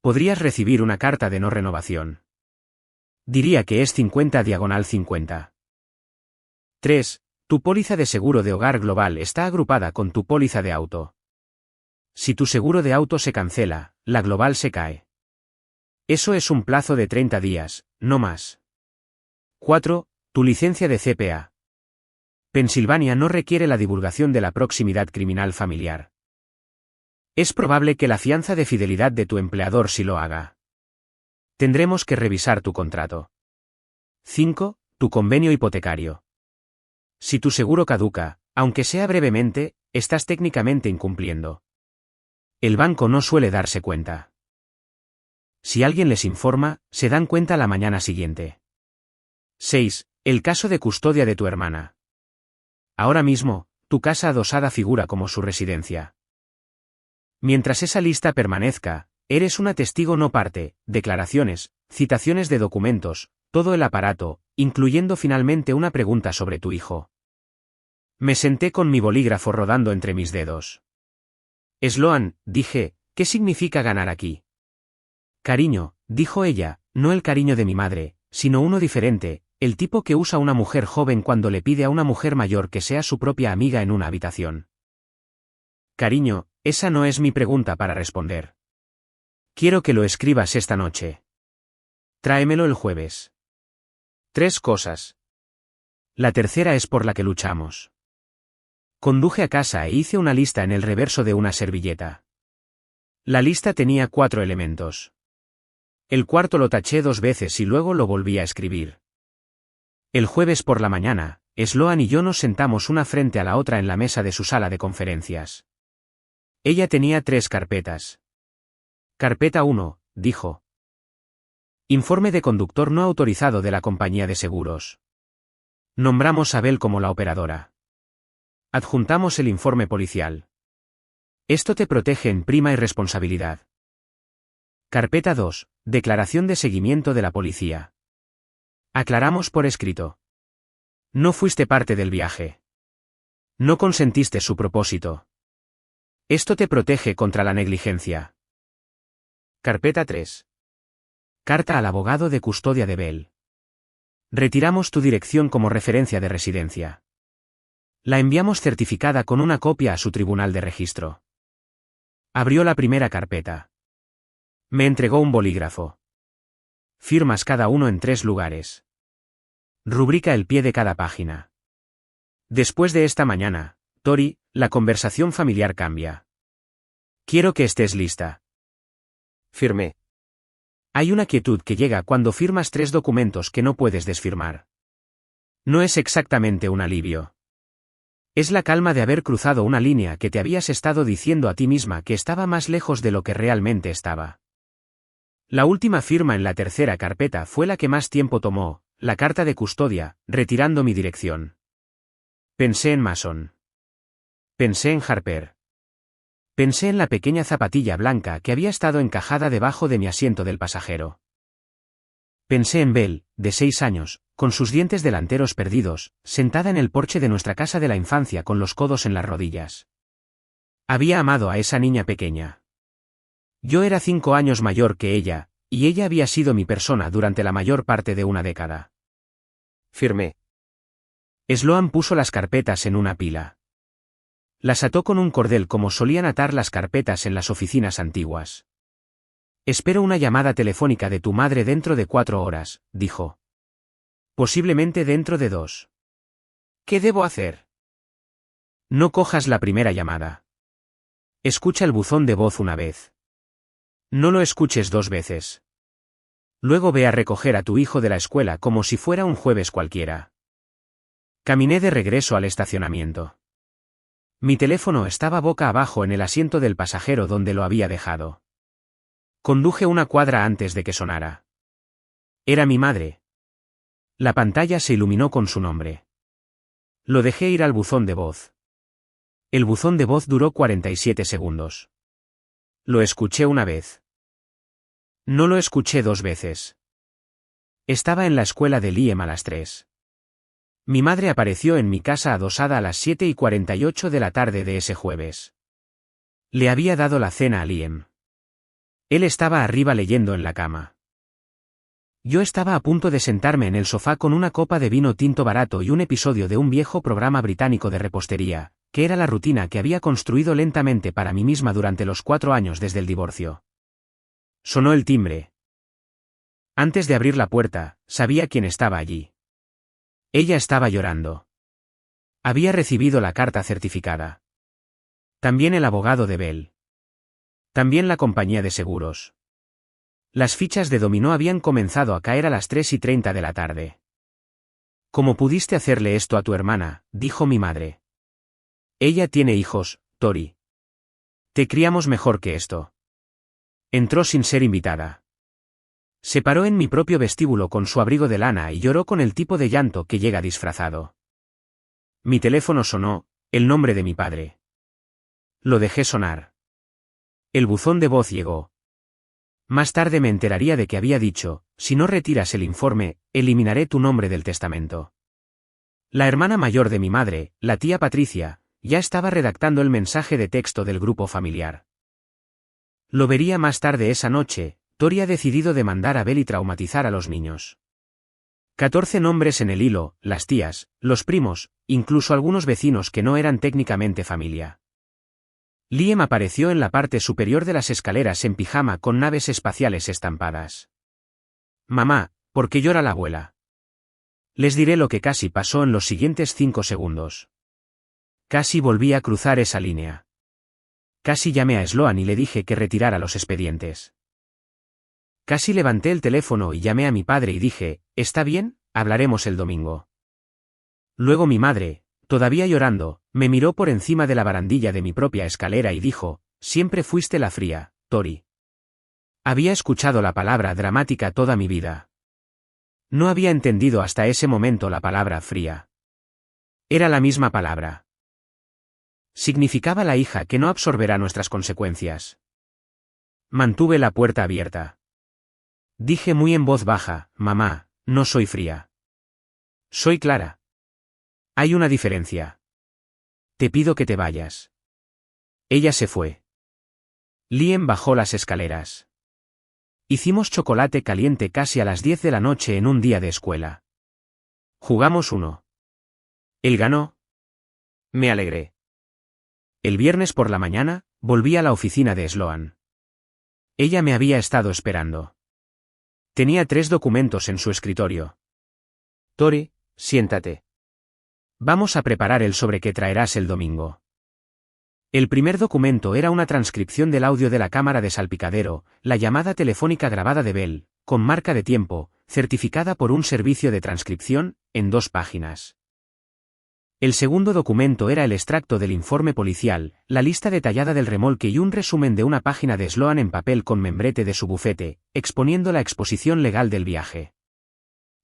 Podrías recibir una carta de no renovación. Diría que es 50/50. 3. Tu póliza de seguro de hogar global está agrupada con tu póliza de auto. Si tu seguro de auto se cancela, la global se cae. Eso es un plazo de 30 días, no más. 4. Tu licencia de CPA. Pensilvania no requiere la divulgación de la proximidad criminal familiar. Es probable que la fianza de fidelidad de tu empleador sí lo haga. Tendremos que revisar tu contrato. 5. Tu convenio hipotecario. Si tu seguro caduca, aunque sea brevemente, estás técnicamente incumpliendo. El banco no suele darse cuenta. Si alguien les informa, se dan cuenta la mañana siguiente. 6. El caso de custodia de tu hermana. Ahora mismo, tu casa adosada figura como su residencia. Mientras esa lista permanezca, eres una testigo no parte, declaraciones, citaciones de documentos, todo el aparato, incluyendo finalmente una pregunta sobre tu hijo. Me senté con mi bolígrafo rodando entre mis dedos. Sloan, dije, ¿qué significa ganar aquí? Cariño, dijo ella, no el cariño de mi madre, sino uno diferente, el tipo que usa una mujer joven cuando le pide a una mujer mayor que sea su propia amiga en una habitación. Cariño, esa no es mi pregunta para responder. Quiero que lo escribas esta noche. Tráemelo el jueves. 3 cosas. La tercera es por la que luchamos. Conduje a casa e hice una lista en el reverso de una servilleta. La lista tenía 4 elementos. El cuarto lo taché 2 veces y luego lo volví a escribir. El jueves por la mañana, Sloan y yo nos sentamos una frente a la otra en la mesa de su sala de conferencias. Ella tenía 3 carpetas. Carpeta 1, dijo. Informe de conductor no autorizado de la compañía de seguros. Nombramos a Bell como la operadora. Adjuntamos el informe policial. Esto te protege en prima y responsabilidad. Carpeta 2, declaración de seguimiento de la policía. Aclaramos por escrito. No fuiste parte del viaje. No consentiste su propósito. Esto te protege contra la negligencia. Carpeta 3. Carta al abogado de custodia de Bell. Retiramos tu dirección como referencia de residencia. La enviamos certificada con una copia a su tribunal de registro. Abrió la primera carpeta. Me entregó un bolígrafo. Firmas cada uno en 3 lugares. Rubrica el pie de cada página. Después de esta mañana, Tori, la conversación familiar cambia. Quiero que estés lista. Firmé. Hay una quietud que llega cuando firmas 3 documentos que no puedes desfirmar. No es exactamente un alivio. Es la calma de haber cruzado una línea que te habías estado diciendo a ti misma que estaba más lejos de lo que realmente estaba. La última firma en la tercera carpeta fue la que más tiempo tomó, la carta de custodia, retirando mi dirección. Pensé en Mason. Pensé en Harper. Pensé en la pequeña zapatilla blanca que había estado encajada debajo de mi asiento del pasajero. Pensé en Belle, de 6 años, con sus dientes delanteros perdidos, sentada en el porche de nuestra casa de la infancia con los codos en las rodillas. Había amado a esa niña pequeña. Yo era 5 años mayor que ella, y ella había sido mi persona durante la mayor parte de una década. Firmé. Sloan puso las carpetas en una pila. Las ató con un cordel como solían atar las carpetas en las oficinas antiguas. Espero una llamada telefónica de tu madre dentro de 4 horas, dijo. Posiblemente dentro de 2. ¿Qué debo hacer? No cojas la primera llamada. Escucha el buzón de voz una vez. No lo escuches 2 veces. Luego ve a recoger a tu hijo de la escuela como si fuera un jueves cualquiera. Caminé de regreso al estacionamiento. Mi teléfono estaba boca abajo en el asiento del pasajero donde lo había dejado. Conduje una cuadra antes de que sonara. Era mi madre. La pantalla se iluminó con su nombre. Lo dejé ir al buzón de voz. El buzón de voz duró 47 segundos. Lo escuché una vez. No lo escuché 2 veces. Estaba en la escuela de Liam a las 3. Mi madre apareció en mi casa adosada a las 7:48 de la tarde de ese jueves. Le había dado la cena a Liam. Él estaba arriba leyendo en la cama. Yo estaba a punto de sentarme en el sofá con una copa de vino tinto barato y un episodio de un viejo programa británico de repostería, que era la rutina que había construido lentamente para mí misma durante los 4 años desde el divorcio. Sonó el timbre. Antes de abrir la puerta, sabía quién estaba allí. Ella estaba llorando. Había recibido la carta certificada. También el abogado de Belle. También la compañía de seguros. Las fichas de dominó habían comenzado a caer a las 3:30 de la tarde. ¿Cómo pudiste hacerle esto a tu hermana?, dijo mi madre. Ella tiene hijos, Tori. Te criamos mejor que esto. Entró sin ser invitada. Se paró en mi propio vestíbulo con su abrigo de lana y lloró con el tipo de llanto que llega disfrazado. Mi teléfono sonó, el nombre de mi padre. Lo dejé sonar. El buzón de voz llegó. Más tarde me enteraría de que había dicho, si no retiras el informe, eliminaré tu nombre del testamento. La hermana mayor de mi madre, la tía Patricia, ya estaba redactando el mensaje de texto del grupo familiar. Lo vería más tarde esa noche. Tori ha decidido demandar a Belle y traumatizar a los niños. 14 nombres en el hilo, las tías, los primos, incluso algunos vecinos que no eran técnicamente familia. Liam apareció en la parte superior de las escaleras en pijama con naves espaciales estampadas. Mamá, ¿por qué llora la abuela? Les diré lo que casi pasó en los siguientes 5 segundos. Casi volví a cruzar esa línea. Casi llamé a Sloan y le dije que retirara los expedientes. Casi levanté el teléfono y llamé a mi padre y dije, ¿está bien? Hablaremos el domingo. Luego mi madre, todavía llorando, me miró por encima de la barandilla de mi propia escalera y dijo, siempre fuiste la fría, Tori. Había escuchado la palabra dramática toda mi vida. No había entendido hasta ese momento la palabra fría. Era la misma palabra. Significaba la hija que no absorberá nuestras consecuencias. Mantuve la puerta abierta. Dije muy en voz baja, mamá, no soy fría. Soy clara. Hay una diferencia. Te pido que te vayas. Ella se fue. Liam bajó las escaleras. Hicimos chocolate caliente casi a las 10 de la noche en un día de escuela. Jugamos 1. Él ganó. Me alegré. El viernes por la mañana, volví a la oficina de Sloan. Ella me había estado esperando. Tenía 3 documentos en su escritorio. Tori, siéntate. Vamos a preparar el sobre que traerás el domingo. El primer documento era una transcripción del audio de la cámara de salpicadero, la llamada telefónica grabada de Belle, con marca de tiempo, certificada por un servicio de transcripción, en 2 páginas. El segundo documento era el extracto del informe policial, la lista detallada del remolque y un resumen de una página de Sloan en papel con membrete de su bufete, exponiendo la exposición legal del viaje.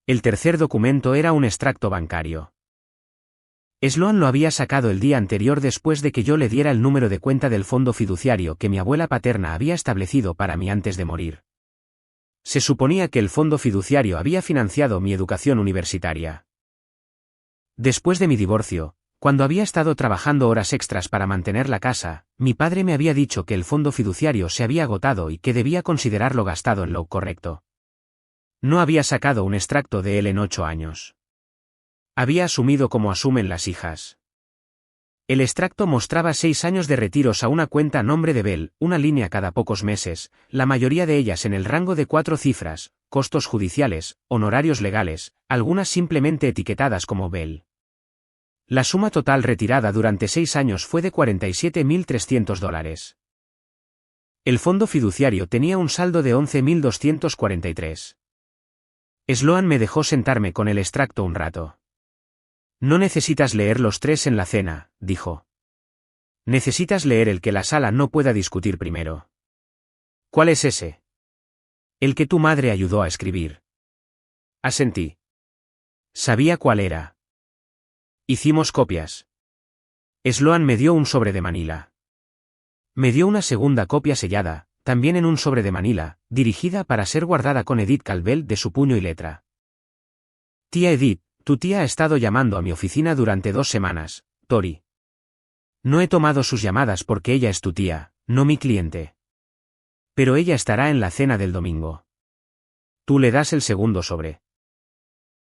El tercer documento era un extracto bancario. Sloan lo había sacado el día anterior después de que yo le diera el número de cuenta del fondo fiduciario que mi abuela paterna había establecido para mí antes de morir. Se suponía que el fondo fiduciario había financiado mi educación universitaria. Después de mi divorcio, cuando había estado trabajando horas extras para mantener la casa, mi padre me había dicho que el fondo fiduciario se había agotado y que debía considerarlo gastado en lo correcto. No había sacado un extracto de él en 8 años. Había asumido como asumen las hijas. El extracto mostraba 6 años de retiros a una cuenta a nombre de Bell, una línea cada pocos meses, la mayoría de ellas en el rango de 4 cifras, costos judiciales, honorarios legales, algunas simplemente etiquetadas como Bell. La suma total retirada durante 6 años fue de $47.300. El fondo fiduciario tenía un saldo de $11.243. Sloan me dejó sentarme con el extracto un rato. No necesitas leer los 3 en la cena, dijo. Necesitas leer el que la sala no pueda discutir primero. ¿Cuál es ese? El que tu madre ayudó a escribir. Asentí. Sabía cuál era. Hicimos copias. Sloan me dio un sobre de Manila. Me dio una segunda copia sellada, también en un sobre de Manila, dirigida para ser guardada con Edith Calvel de su puño y letra. Tía Edith, tu tía ha estado llamando a mi oficina durante 2 semanas, Tori. No he tomado sus llamadas porque ella es tu tía, no mi cliente. Pero ella estará en la cena del domingo. Tú le das el segundo sobre.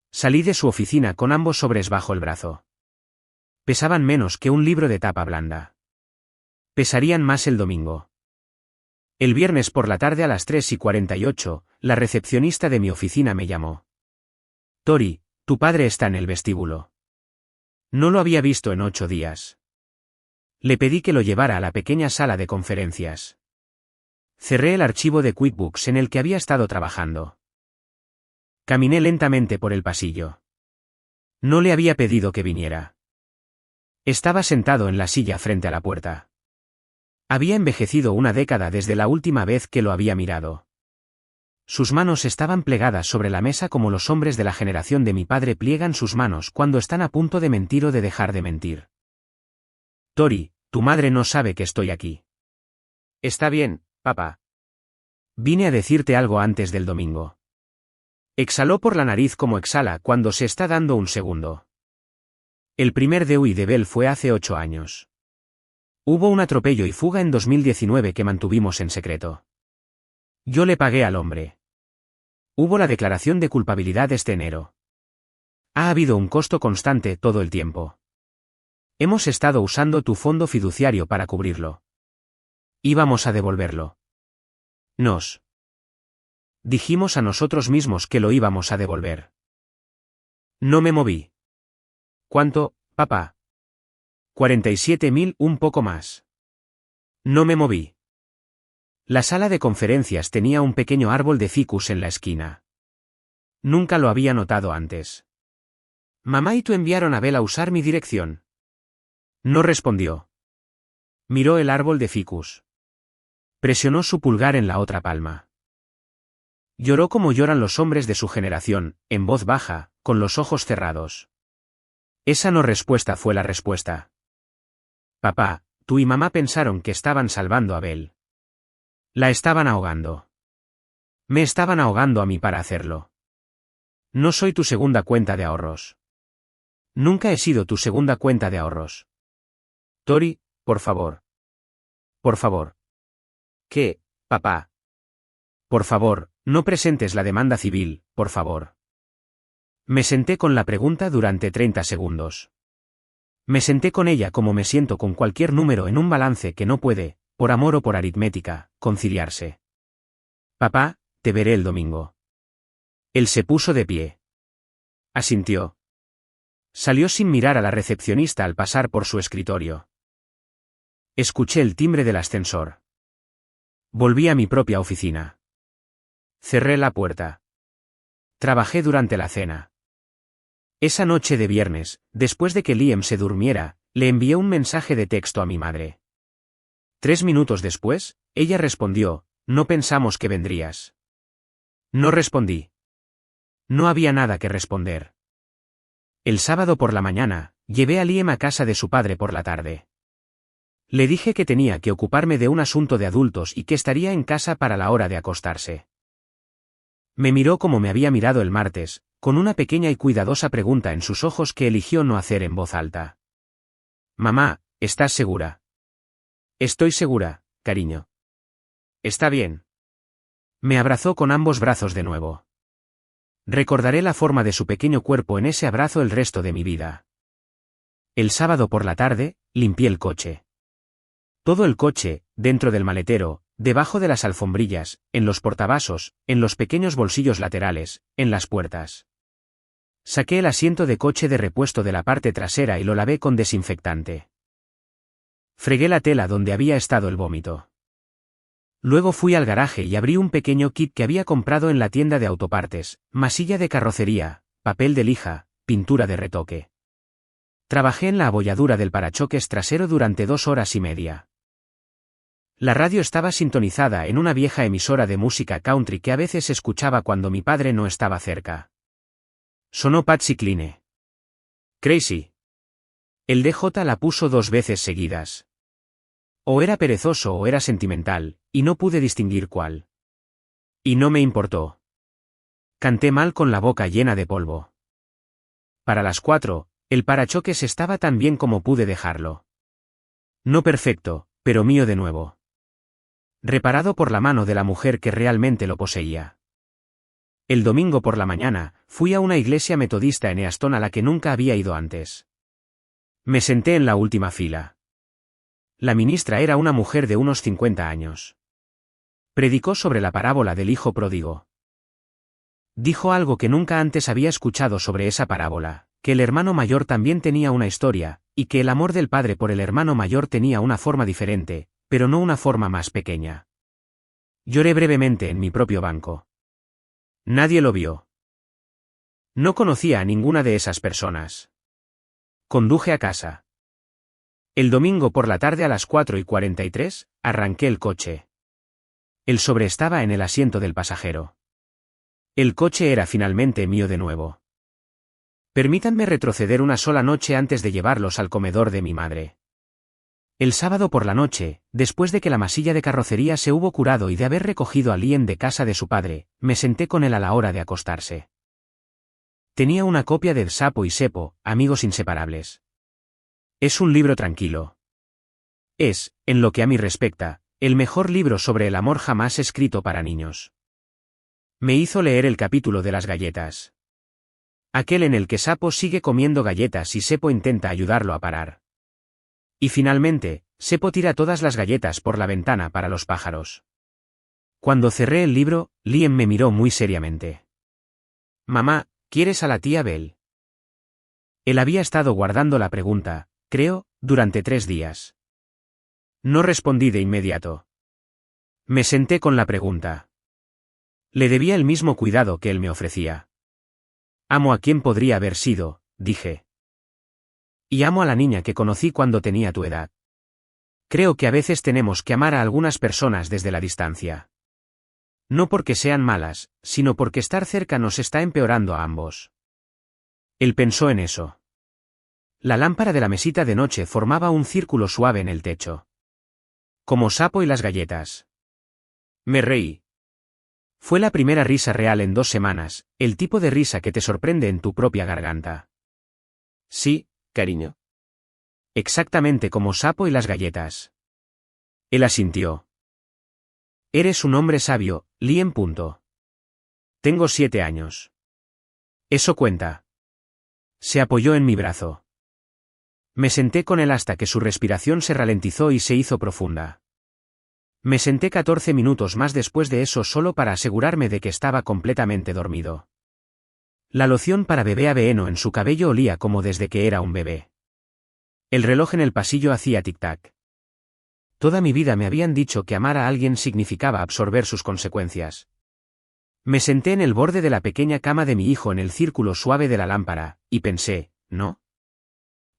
Salí de su oficina con ambos sobres bajo el brazo. Pesaban menos que un libro de tapa blanda. Pesarían más el domingo. El viernes por la tarde a las 3:48, la recepcionista de mi oficina me llamó. Tori, tu padre está en el vestíbulo. No lo había visto en 8 días. Le pedí que lo llevara a la pequeña sala de conferencias. Cerré el archivo de QuickBooks en el que había estado trabajando. Caminé lentamente por el pasillo. No le había pedido que viniera. Estaba sentado en la silla frente a la puerta. Había envejecido una década desde la última vez que lo había mirado. Sus manos estaban plegadas sobre la mesa como los hombres de la generación de mi padre pliegan sus manos cuando están a punto de mentir o de dejar de mentir. Tori, tu madre no sabe que estoy aquí. Está bien, papá. Vine a decirte algo antes del domingo. Exhaló por la nariz como exhala cuando se está dando un segundo. El primer DUI de Bell fue hace 8 años. Hubo un atropello y fuga en 2019 que mantuvimos en secreto. Yo le pagué al hombre. Hubo la declaración de culpabilidad este enero. Ha habido un costo constante todo el tiempo. Hemos estado usando tu fondo fiduciario para cubrirlo. Íbamos a devolverlo. Nos dijimos a nosotros mismos que lo íbamos a devolver. No me moví. ¿Cuánto, papá? 47.000, un poco más. No me moví. La sala de conferencias tenía un pequeño árbol de ficus en la esquina. Nunca lo había notado antes. Mamá y tú enviaron a Bell a usar mi dirección. No respondió. Miró el árbol de ficus. Presionó su pulgar en la otra palma. Lloró como lloran los hombres de su generación, en voz baja, con los ojos cerrados. Esa no respuesta fue la respuesta. Papá, tú y mamá pensaron que estaban salvando a Bell. La estaban ahogando. Me estaban ahogando a mí para hacerlo. No soy tu segunda cuenta de ahorros. Nunca he sido tu segunda cuenta de ahorros. Tori, por favor. Por favor. ¿Qué, papá? Por favor, no presentes la demanda civil, por favor. Me senté con la pregunta durante 30 segundos. Me senté con ella como me siento con cualquier número en un balance que no puede, por amor o por aritmética, conciliarse. Papá, te veré el domingo. Él se puso de pie. Asintió. Salió sin mirar a la recepcionista al pasar por su escritorio. Escuché el timbre del ascensor. Volví a mi propia oficina. Cerré la puerta. Trabajé durante la cena. Esa noche de viernes, después de que Liam se durmiera, le envié un mensaje de texto a mi madre. 3 minutos después, ella respondió, no pensamos que vendrías. No respondí. No había nada que responder. El sábado por la mañana, llevé a Liam a casa de su padre por la tarde. Le dije que tenía que ocuparme de un asunto de adultos y que estaría en casa para la hora de acostarse. Me miró como me había mirado el martes, con una pequeña y cuidadosa pregunta en sus ojos que eligió no hacer en voz alta. Mamá, ¿estás segura? Estoy segura, cariño. Está bien. Me abrazó con ambos brazos de nuevo. Recordaré la forma de su pequeño cuerpo en ese abrazo el resto de mi vida. El sábado por la tarde, limpié el coche. Todo el coche, dentro del maletero, debajo de las alfombrillas, en los portavasos, en los pequeños bolsillos laterales, en las puertas. Saqué el asiento de coche de repuesto de la parte trasera y lo lavé con desinfectante. Fregué la tela donde había estado el vómito. Luego fui al garaje y abrí un pequeño kit que había comprado en la tienda de autopartes, masilla de carrocería, papel de lija, pintura de retoque. Trabajé en la abolladura del parachoques trasero durante 2 horas y media. La radio estaba sintonizada en una vieja emisora de música country que a veces escuchaba cuando mi padre no estaba cerca. Sonó Patsy Cline. Crazy. El DJ la puso 2 veces seguidas. O era perezoso o era sentimental, y no pude distinguir cuál. Y no me importó. Canté mal con la boca llena de polvo. Para las 4, el parachoques estaba tan bien como pude dejarlo. No perfecto, pero mío de nuevo. Reparado por la mano de la mujer que realmente lo poseía. El domingo por la mañana, fui a una iglesia metodista en Easton a la que nunca había ido antes. Me senté en la última fila. La ministra era una mujer de unos 50 años. Predicó sobre la parábola del hijo pródigo. Dijo algo que nunca antes había escuchado sobre esa parábola, que el hermano mayor también tenía una historia, y que el amor del padre por el hermano mayor tenía una forma diferente, pero no una forma más pequeña. Lloré brevemente en mi propio banco. Nadie lo vio. No conocía a ninguna de esas personas. Conduje a casa. El domingo por la tarde a las 4:43, arranqué el coche. El sobre estaba en el asiento del pasajero. El coche era finalmente mío de nuevo. Permítanme retroceder una sola noche antes de llevarlos al comedor de mi madre. El sábado por la noche, después de que la masilla de carrocería se hubo curado y de haber recogido a Liam de casa de su padre, me senté con él a la hora de acostarse. Tenía una copia de Sapo y Sepo, amigos inseparables. Es un libro tranquilo. Es, en lo que a mí respecta, el mejor libro sobre el amor jamás escrito para niños. Me hizo leer el capítulo de las galletas. Aquel en el que Sapo sigue comiendo galletas y Sepo intenta ayudarlo a parar. Y finalmente, Sepo tira todas las galletas por la ventana para los pájaros. Cuando cerré el libro, Liam me miró muy seriamente. Mamá, ¿quieres a la tía Bell? Él había estado guardando la pregunta, creo, durante 3 días. No respondí de inmediato. Me senté con la pregunta. Le debía el mismo cuidado que él me ofrecía. Amo a quien podría haber sido, dije. Y amo a la niña que conocí cuando tenía tu edad. Creo que a veces tenemos que amar a algunas personas desde la distancia. No porque sean malas, sino porque estar cerca nos está empeorando a ambos. Él pensó en eso. La lámpara de la mesita de noche formaba un círculo suave en el techo. Como Sapo y las galletas. Me reí. Fue la primera risa real en 2 semanas, el tipo de risa que te sorprende en tu propia garganta. Sí, cariño. Exactamente como Sapo y las galletas. Él asintió. Eres un hombre sabio, Liam. Tengo 7 años. Eso cuenta. Se apoyó en mi brazo. Me senté con él hasta que su respiración se ralentizó y se hizo profunda. Me senté 14 minutos más después de eso solo para asegurarme de que estaba completamente dormido. La loción para bebé Aveeno en su cabello olía como desde que era un bebé. El reloj en el pasillo hacía tic-tac. Toda mi vida me habían dicho que amar a alguien significaba absorber sus consecuencias. Me senté en el borde de la pequeña cama de mi hijo en el círculo suave de la lámpara, y pensé, ¿no?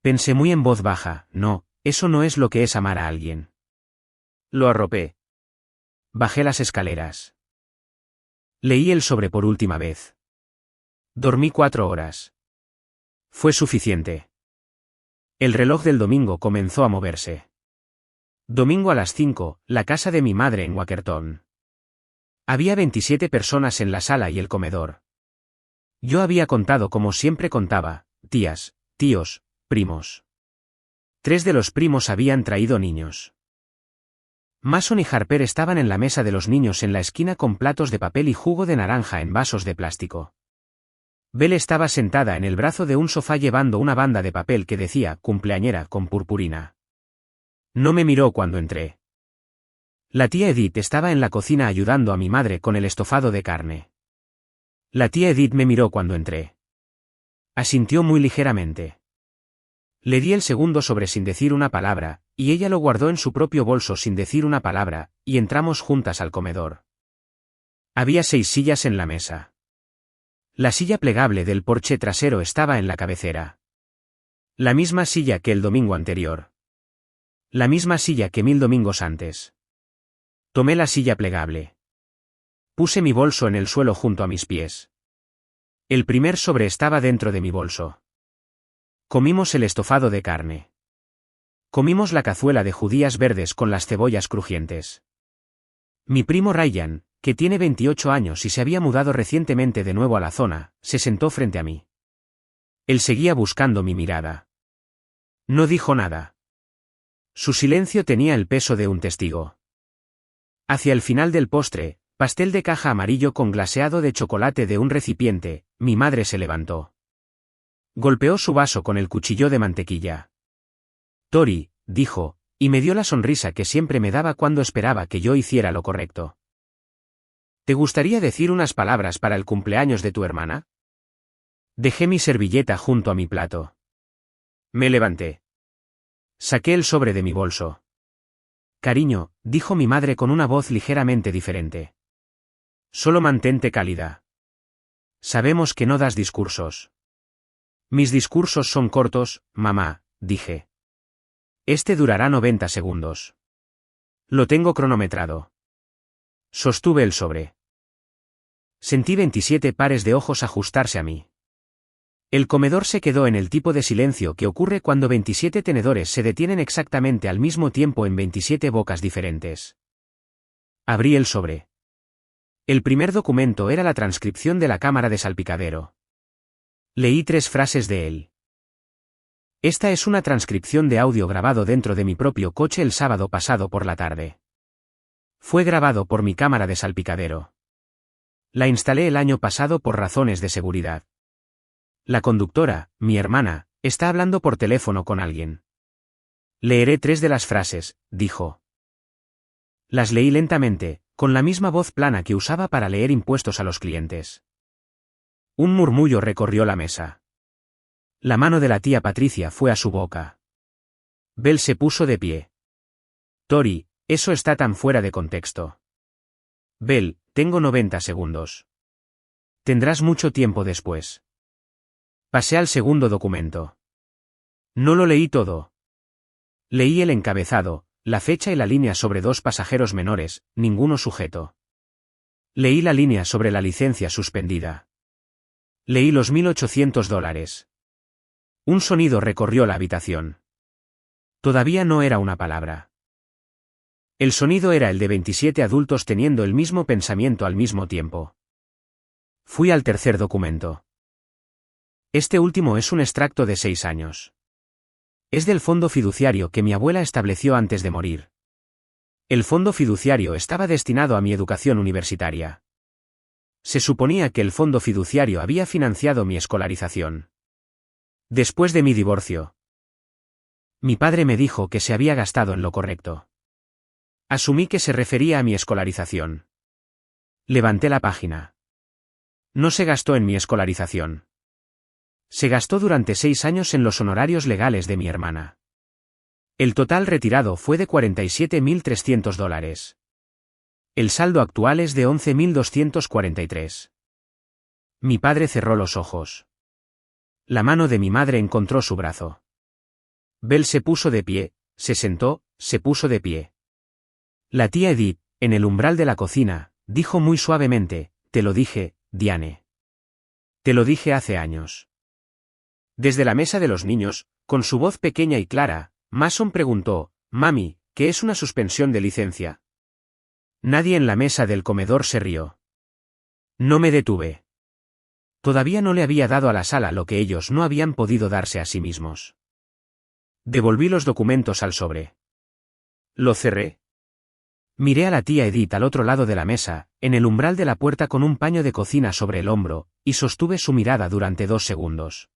Pensé muy en voz baja, no, eso no es lo que es amar a alguien. Lo arropé. Bajé las escaleras. Leí el sobre por última vez. Dormí 4 horas. Fue suficiente. El reloj del domingo comenzó a moverse. Domingo a las 5, la casa de mi madre en Walkerton. Había 27 personas en la sala y el comedor. Yo había contado como siempre contaba, tías, tíos, primos. 3 de los primos habían traído niños. Mason y Harper estaban en la mesa de los niños en la esquina con platos de papel y jugo de naranja en vasos de plástico. Belle estaba sentada en el brazo de un sofá llevando una banda de papel que decía cumpleañera con purpurina. No me miró cuando entré. La tía Edith estaba en la cocina ayudando a mi madre con el estofado de carne. La tía Edith me miró cuando entré. Asintió muy ligeramente. Le di el segundo sobre sin decir una palabra, y ella lo guardó en su propio bolso sin decir una palabra, y entramos juntas al comedor. Había 6 sillas en la mesa. La silla plegable del porche trasero estaba en la cabecera. La misma silla que el domingo anterior. La misma silla que 1000 domingos antes. Tomé la silla plegable. Puse mi bolso en el suelo junto a mis pies. El primer sobre estaba dentro de mi bolso. Comimos el estofado de carne. Comimos la cazuela de judías verdes con las cebollas crujientes. Mi primo Ryan, que tiene 28 años y se había mudado recientemente de nuevo a la zona, se sentó frente a mí. Él seguía buscando mi mirada. No dijo nada. Su silencio tenía el peso de un testigo. Hacia el final del postre, pastel de caja amarillo con glaseado de chocolate de un recipiente, mi madre se levantó. Golpeó su vaso con el cuchillo de mantequilla. Tori, dijo, y me dio la sonrisa que siempre me daba cuando esperaba que yo hiciera lo correcto. ¿Te gustaría decir unas palabras para el cumpleaños de tu hermana? Dejé mi servilleta junto a mi plato. Me levanté. Saqué el sobre de mi bolso. Cariño, dijo mi madre con una voz ligeramente diferente. Solo mantente cálida. Sabemos que no das discursos. Mis discursos son cortos, mamá, dije. Este durará 90 segundos. Lo tengo cronometrado. Sostuve el sobre. Sentí 27 pares de ojos ajustarse a mí. El comedor se quedó en el tipo de silencio que ocurre cuando 27 tenedores se detienen exactamente al mismo tiempo en 27 bocas diferentes. Abrí el sobre. El primer documento era la transcripción de la cámara de salpicadero. Leí 3 frases de él. Esta es una transcripción de audio grabado dentro de mi propio coche el sábado pasado por la tarde. Fue grabado por mi cámara de salpicadero. La instalé el año pasado por razones de seguridad. La conductora, mi hermana, está hablando por teléfono con alguien. Leeré 3 de las frases, dijo. Las leí lentamente, con la misma voz plana que usaba para leer impuestos a los clientes. Un murmullo recorrió la mesa. La mano de la tía Patricia fue a su boca. Belle se puso de pie. Tori, eso está tan fuera de contexto. Belle, tengo 90 segundos. Tendrás mucho tiempo después. Pasé al segundo documento. No lo leí todo. Leí el encabezado, la fecha y la línea sobre 2 pasajeros menores, ninguno sujeto. Leí la línea sobre la licencia suspendida. Leí los $1.800. Un sonido recorrió la habitación. Todavía no era una palabra. El sonido era el de 27 adultos teniendo el mismo pensamiento al mismo tiempo. Fui al tercer documento. Este último es un extracto de 6 años. Es del fondo fiduciario que mi abuela estableció antes de morir. El fondo fiduciario estaba destinado a mi educación universitaria. Se suponía que el fondo fiduciario había financiado mi escolarización. Después de mi divorcio, mi padre me dijo que se había gastado en lo correcto. Asumí que se refería a mi escolarización. Levanté la página. No se gastó en mi escolarización. Se gastó durante 6 años en los honorarios legales de mi hermana. El total retirado fue de $47.300. El saldo actual es de $11.243. Mi padre cerró los ojos. La mano de mi madre encontró su brazo. Belle se puso de pie, se sentó, se puso de pie. La tía Edith, en el umbral de la cocina, dijo muy suavemente, te lo dije, Diane. Te lo dije hace años. Desde la mesa de los niños, con su voz pequeña y clara, Mason preguntó, Mami, ¿qué es una suspensión de licencia? Nadie en la mesa del comedor se rió. No me detuve. Todavía no le había dado a la sala lo que ellos no habían podido darse a sí mismos. Devolví los documentos al sobre. Lo cerré. Miré a la tía Edith al otro lado de la mesa, en el umbral de la puerta con un paño de cocina sobre el hombro, y sostuve su mirada durante 2 segundos.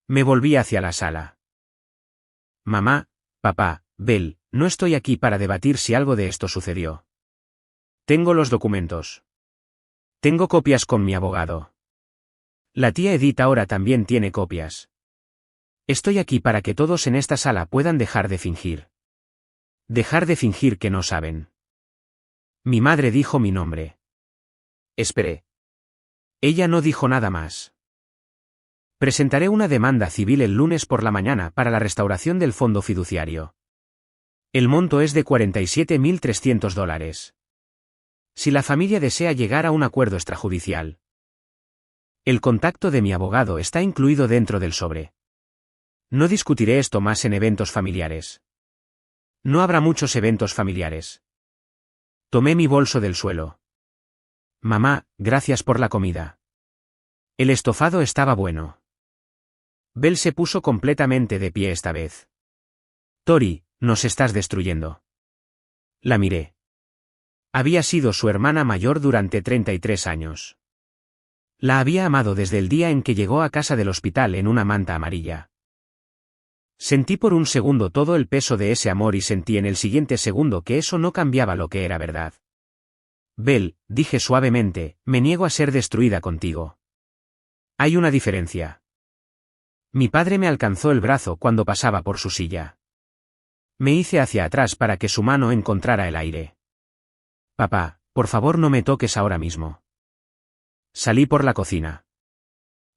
Me volví hacia la sala. Mamá, papá, Bell, no estoy aquí para debatir si algo de esto sucedió. Tengo los documentos. Tengo copias con mi abogado. La tía Edith ahora también tiene copias. Estoy aquí para que todos en esta sala puedan dejar de fingir. Dejar de fingir que no saben. Mi madre dijo mi nombre. Esperé. Ella no dijo nada más. Presentaré una demanda civil el lunes por la mañana para la restauración del fondo fiduciario. El monto es de $47.300. Si la familia desea llegar a un acuerdo extrajudicial. El contacto de mi abogado está incluido dentro del sobre. No discutiré esto más en eventos familiares. No habrá muchos eventos familiares. Tomé mi bolso del suelo. Mamá, gracias por la comida. El estofado estaba bueno. Bell se puso completamente de pie esta vez. Tori, nos estás destruyendo. La miré. Había sido su hermana mayor durante 33 años. La había amado desde el día en que llegó a casa del hospital en una manta amarilla. Sentí por un segundo todo el peso de ese amor y sentí en el siguiente segundo que eso no cambiaba lo que era verdad. Bell, dije suavemente, me niego a ser destruida contigo. Hay una diferencia. Mi padre me alcanzó el brazo cuando pasaba por su silla. Me hice hacia atrás para que su mano encontrara el aire. Papá, por favor no me toques ahora mismo. Salí por la cocina.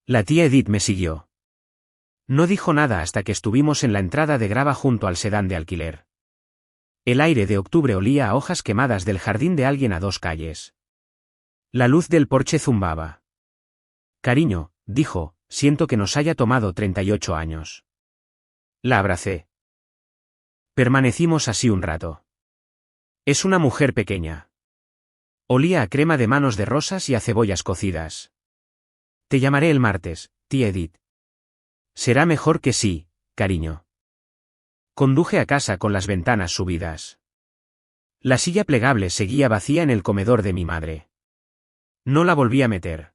La tía Edith me siguió. No dijo nada hasta que estuvimos en la entrada de grava junto al sedán de alquiler. El aire de octubre olía a hojas quemadas del jardín de alguien a 2 calles. La luz del porche zumbaba. Cariño, dijo, siento que nos haya tomado 38 años. La abracé. Permanecimos así un rato. Es una mujer pequeña. Olía a crema de manos de rosas y a cebollas cocidas. Te llamaré el martes, tía Edith. Será mejor que sí, cariño. Conduje a casa con las ventanas subidas. La silla plegable seguía vacía en el comedor de mi madre. No la volví a meter.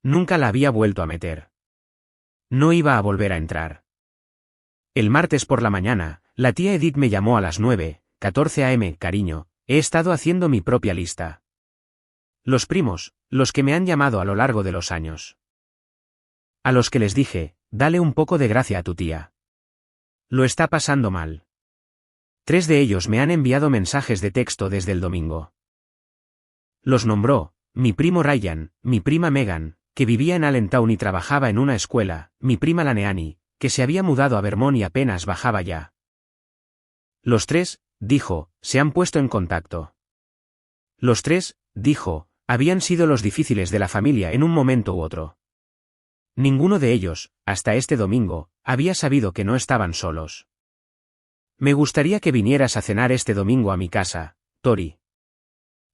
Nunca la había vuelto a meter. No iba a volver a entrar. El martes por la mañana, la tía Edith me llamó a las 9:14 am, cariño, he estado haciendo mi propia lista. Los primos, los que me han llamado a lo largo de los años. A los que les dije, dale un poco de gracia a tu tía. Lo está pasando mal. 3 de ellos me han enviado mensajes de texto desde el domingo. Los nombró, mi primo Ryan, mi prima Megan, que vivía en Allentown y trabajaba en una escuela, mi prima Laneani, que se había mudado a Vermont y apenas bajaba ya. Los 3, dijo, se han puesto en contacto. Los 3, dijo, habían sido los difíciles de la familia en un momento u otro. Ninguno de ellos, hasta este domingo, había sabido que no estaban solos. Me gustaría que vinieras a cenar este domingo a mi casa, Tori.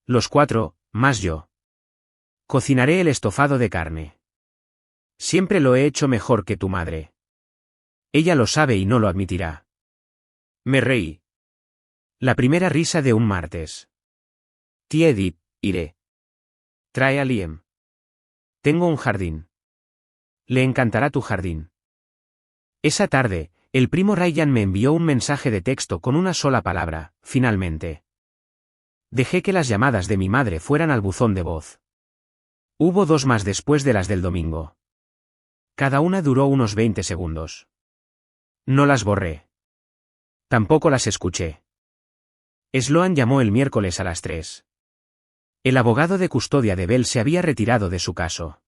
Los 4, más yo. Cocinaré el estofado de carne. Siempre lo he hecho mejor que tu madre. Ella lo sabe y no lo admitirá. Me reí. La primera risa de un martes. Tía Edith, iré. Trae a Liam. Tengo un jardín. Le encantará tu jardín. Esa tarde, el primo Ryan me envió un mensaje de texto con una sola palabra, finalmente. Dejé que las llamadas de mi madre fueran al buzón de voz. Hubo 2 más después de las del domingo. Cada una duró unos 20 segundos. No las borré. Tampoco las escuché. Sloan llamó el miércoles a las 3. El abogado de custodia de Bell se había retirado de su caso.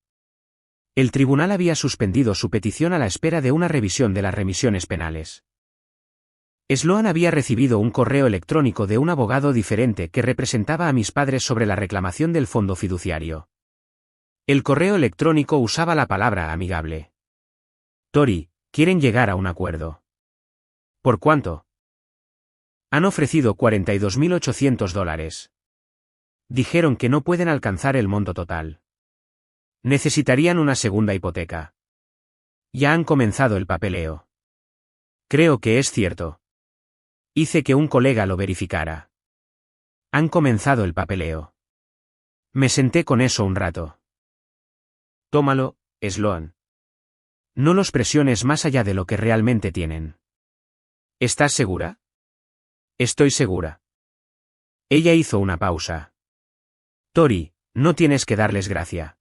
El tribunal había suspendido su petición a la espera de una revisión de las remisiones penales. Sloan había recibido un correo electrónico de un abogado diferente que representaba a mis padres sobre la reclamación del fondo fiduciario. El correo electrónico usaba la palabra amigable. Tori, quieren llegar a un acuerdo. ¿Por cuánto? Han ofrecido $42.800. Dijeron que no pueden alcanzar el monto total. Necesitarían una segunda hipoteca. Ya han comenzado el papeleo. Creo que es cierto. Hice que un colega lo verificara. Han comenzado el papeleo. Me senté con eso un rato. Tómalo, Sloan. No los presiones más allá de lo que realmente tienen. ¿Estás segura? Estoy segura. Ella hizo una pausa. Tori, no tienes que darles gracia.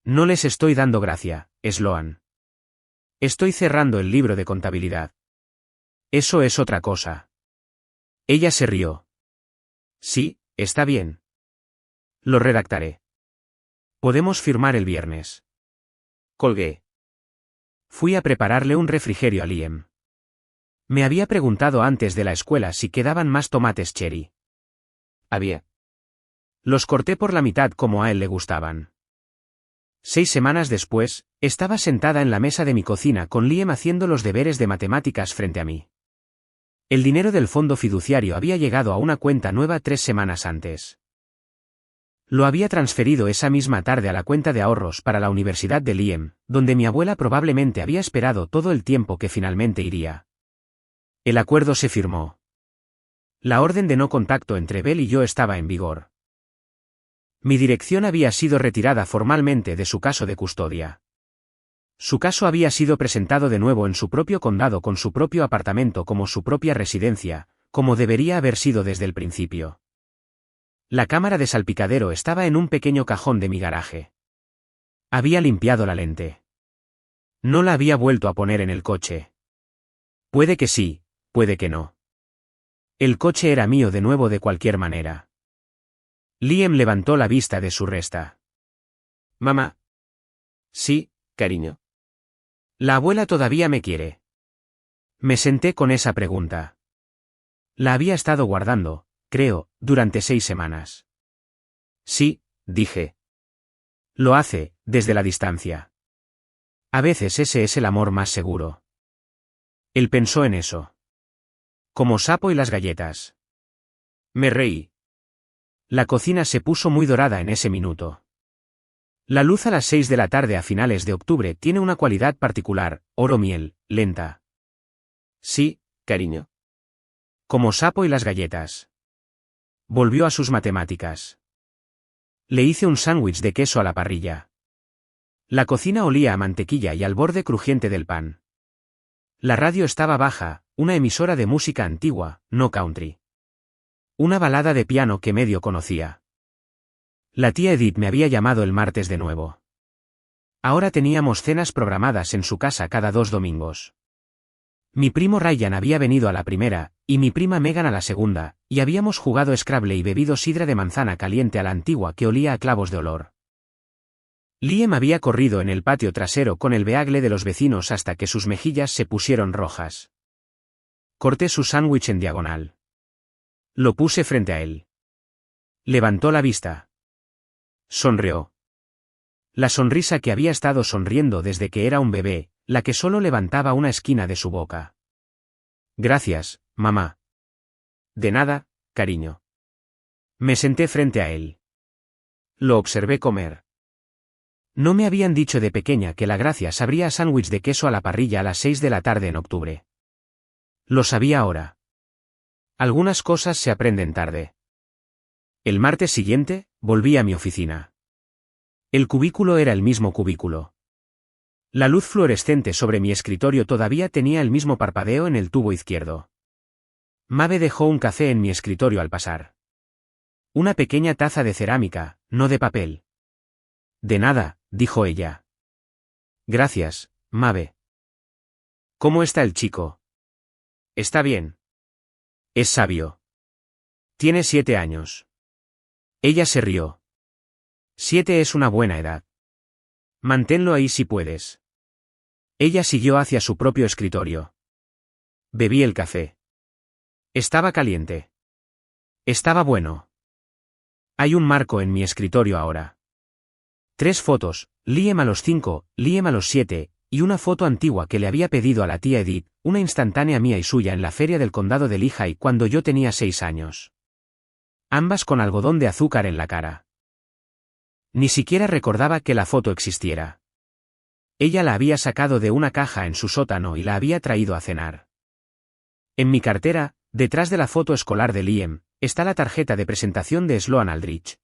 No les estoy dando gracia, Sloan. Estoy cerrando el libro de contabilidad. Eso es otra cosa. Ella se rió. Sí, está bien. Lo redactaré. Podemos firmar el viernes. Colgué. Fui a prepararle un refrigerio a Liam. Me había preguntado antes de la escuela si quedaban más tomates cherry. Había. Los corté por la mitad como a él le gustaban. 6 semanas después, estaba sentada en la mesa de mi cocina con Liam haciendo los deberes de matemáticas frente a mí. El dinero del fondo fiduciario había llegado a una cuenta nueva 3 semanas antes. Lo había transferido esa misma tarde a la cuenta de ahorros para la universidad de Liam, donde mi abuela probablemente había esperado todo el tiempo que finalmente iría. El acuerdo se firmó. La orden de no contacto entre Bell y yo estaba en vigor. Mi dirección había sido retirada formalmente de su caso de custodia. Su caso había sido presentado de nuevo en su propio condado con su propio apartamento como su propia residencia, como debería haber sido desde el principio. La cámara de salpicadero estaba en un pequeño cajón de mi garaje. Había limpiado la lente. No la había vuelto a poner en el coche. Puede que sí, puede que no. El coche era mío de nuevo de cualquier manera. Liam levantó la vista de su resta. Mamá. Sí, cariño. La abuela todavía me quiere. Me senté con esa pregunta. La había estado guardando, creo, durante 6 semanas. Sí, dije. Lo hace, desde la distancia. A veces ese es el amor más seguro. Él pensó en eso. Como Sapo y las galletas. Me reí. La cocina se puso muy dorada en ese minuto. La luz a las 6 de la tarde a finales de octubre tiene una cualidad particular, oro miel, lenta. Sí, cariño. Como Sapo y las galletas. Volvió a sus matemáticas. Le hice un sándwich de queso a la parrilla. La cocina olía a mantequilla y al borde crujiente del pan. La radio estaba baja, una emisora de música antigua, no country. Una balada de piano que medio conocía. La tía Edith me había llamado el martes de nuevo. Ahora teníamos cenas programadas en su casa cada 2 domingos. Mi primo Ryan había venido a la primera, y mi prima Megan a la segunda, y habíamos jugado Scrabble y bebido sidra de manzana caliente a la antigua que olía a clavos de olor. Liam había corrido en el patio trasero con el beagle de los vecinos hasta que sus mejillas se pusieron rojas. Corté su sándwich en diagonal. Lo puse frente a él. Levantó la vista. Sonrió. La sonrisa que había estado sonriendo desde que era un bebé, la que solo levantaba una esquina de su boca. Gracias, mamá. De nada, cariño. Me senté frente a él. Lo observé comer. No me habían dicho de pequeña que la Gracia sabría sándwich de queso a la parrilla a las 6 de la tarde en octubre. Lo sabía ahora. Algunas cosas se aprenden tarde. El martes siguiente, volví a mi oficina. El cubículo era el mismo cubículo. La luz fluorescente sobre mi escritorio todavía tenía el mismo parpadeo en el tubo izquierdo. Mabe dejó un café en mi escritorio al pasar. Una pequeña taza de cerámica, no de papel. De nada, dijo ella. Gracias, Mabe. ¿Cómo está el chico? Está bien. Es sabio. Tiene 7 años. Ella se rió. 7 es una buena edad. Manténlo ahí si puedes. Ella siguió hacia su propio escritorio. Bebí el café. Estaba caliente. Estaba bueno. Hay un marco en mi escritorio ahora. 3 fotos, Liam a los 5, Liam a los 7, y una foto antigua que le había pedido a la tía Edith, una instantánea mía y suya en la feria del condado de Lehigh cuando yo tenía 6 años. ambas con algodón de azúcar en la cara. Ni siquiera recordaba que la foto existiera. Ella la había sacado de una caja en su sótano y la había traído a cenar. En mi cartera, detrás de la foto escolar de Liam, está la tarjeta de presentación de Sloan Aldrich.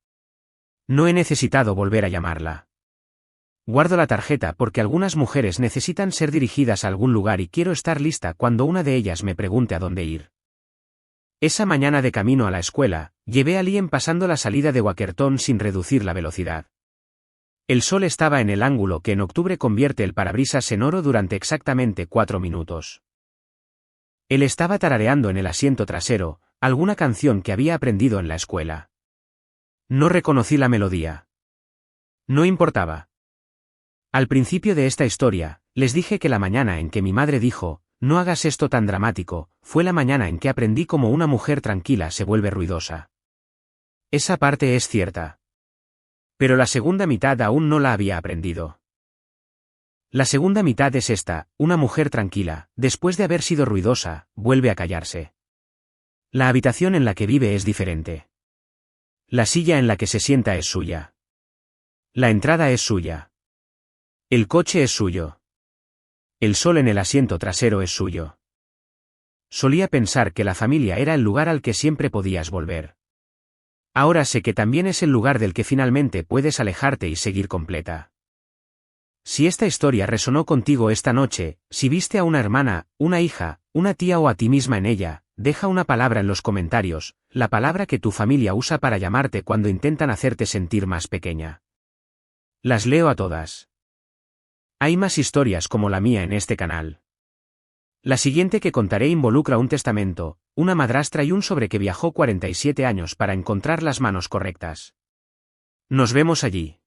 No he necesitado volver a llamarla. Guardo la tarjeta porque algunas mujeres necesitan ser dirigidas a algún lugar y quiero estar lista cuando una de ellas me pregunte a dónde ir. Esa mañana de camino a la escuela, llevé a Liam pasando la salida de Walkerton sin reducir la velocidad. El sol estaba en el ángulo que en octubre convierte el parabrisas en oro durante exactamente 4 minutos. Él estaba tarareando en el asiento trasero, alguna canción que había aprendido en la escuela. No reconocí la melodía. No importaba. Al principio de esta historia, les dije que la mañana en que mi madre dijo, no hagas esto tan dramático, fue la mañana en que aprendí cómo una mujer tranquila se vuelve ruidosa. Esa parte es cierta. Pero la segunda mitad aún no la había aprendido. La segunda mitad es esta: una mujer tranquila, después de haber sido ruidosa, vuelve a callarse. La habitación en la que vive es diferente. La silla en la que se sienta es suya. La entrada es suya. El coche es suyo. El sol en el asiento trasero es suyo. Solía pensar que la familia era el lugar al que siempre podías volver. Ahora sé que también es el lugar del que finalmente puedes alejarte y seguir completa. Si esta historia resonó contigo esta noche, si viste a una hermana, una hija, una tía o a ti misma en ella, deja una palabra en los comentarios, la palabra que tu familia usa para llamarte cuando intentan hacerte sentir más pequeña. Las leo a todas. Hay más historias como la mía en este canal. La siguiente que contaré involucra un testamento, una madrastra y un sobre que viajó 47 años para encontrar las manos correctas. Nos vemos allí.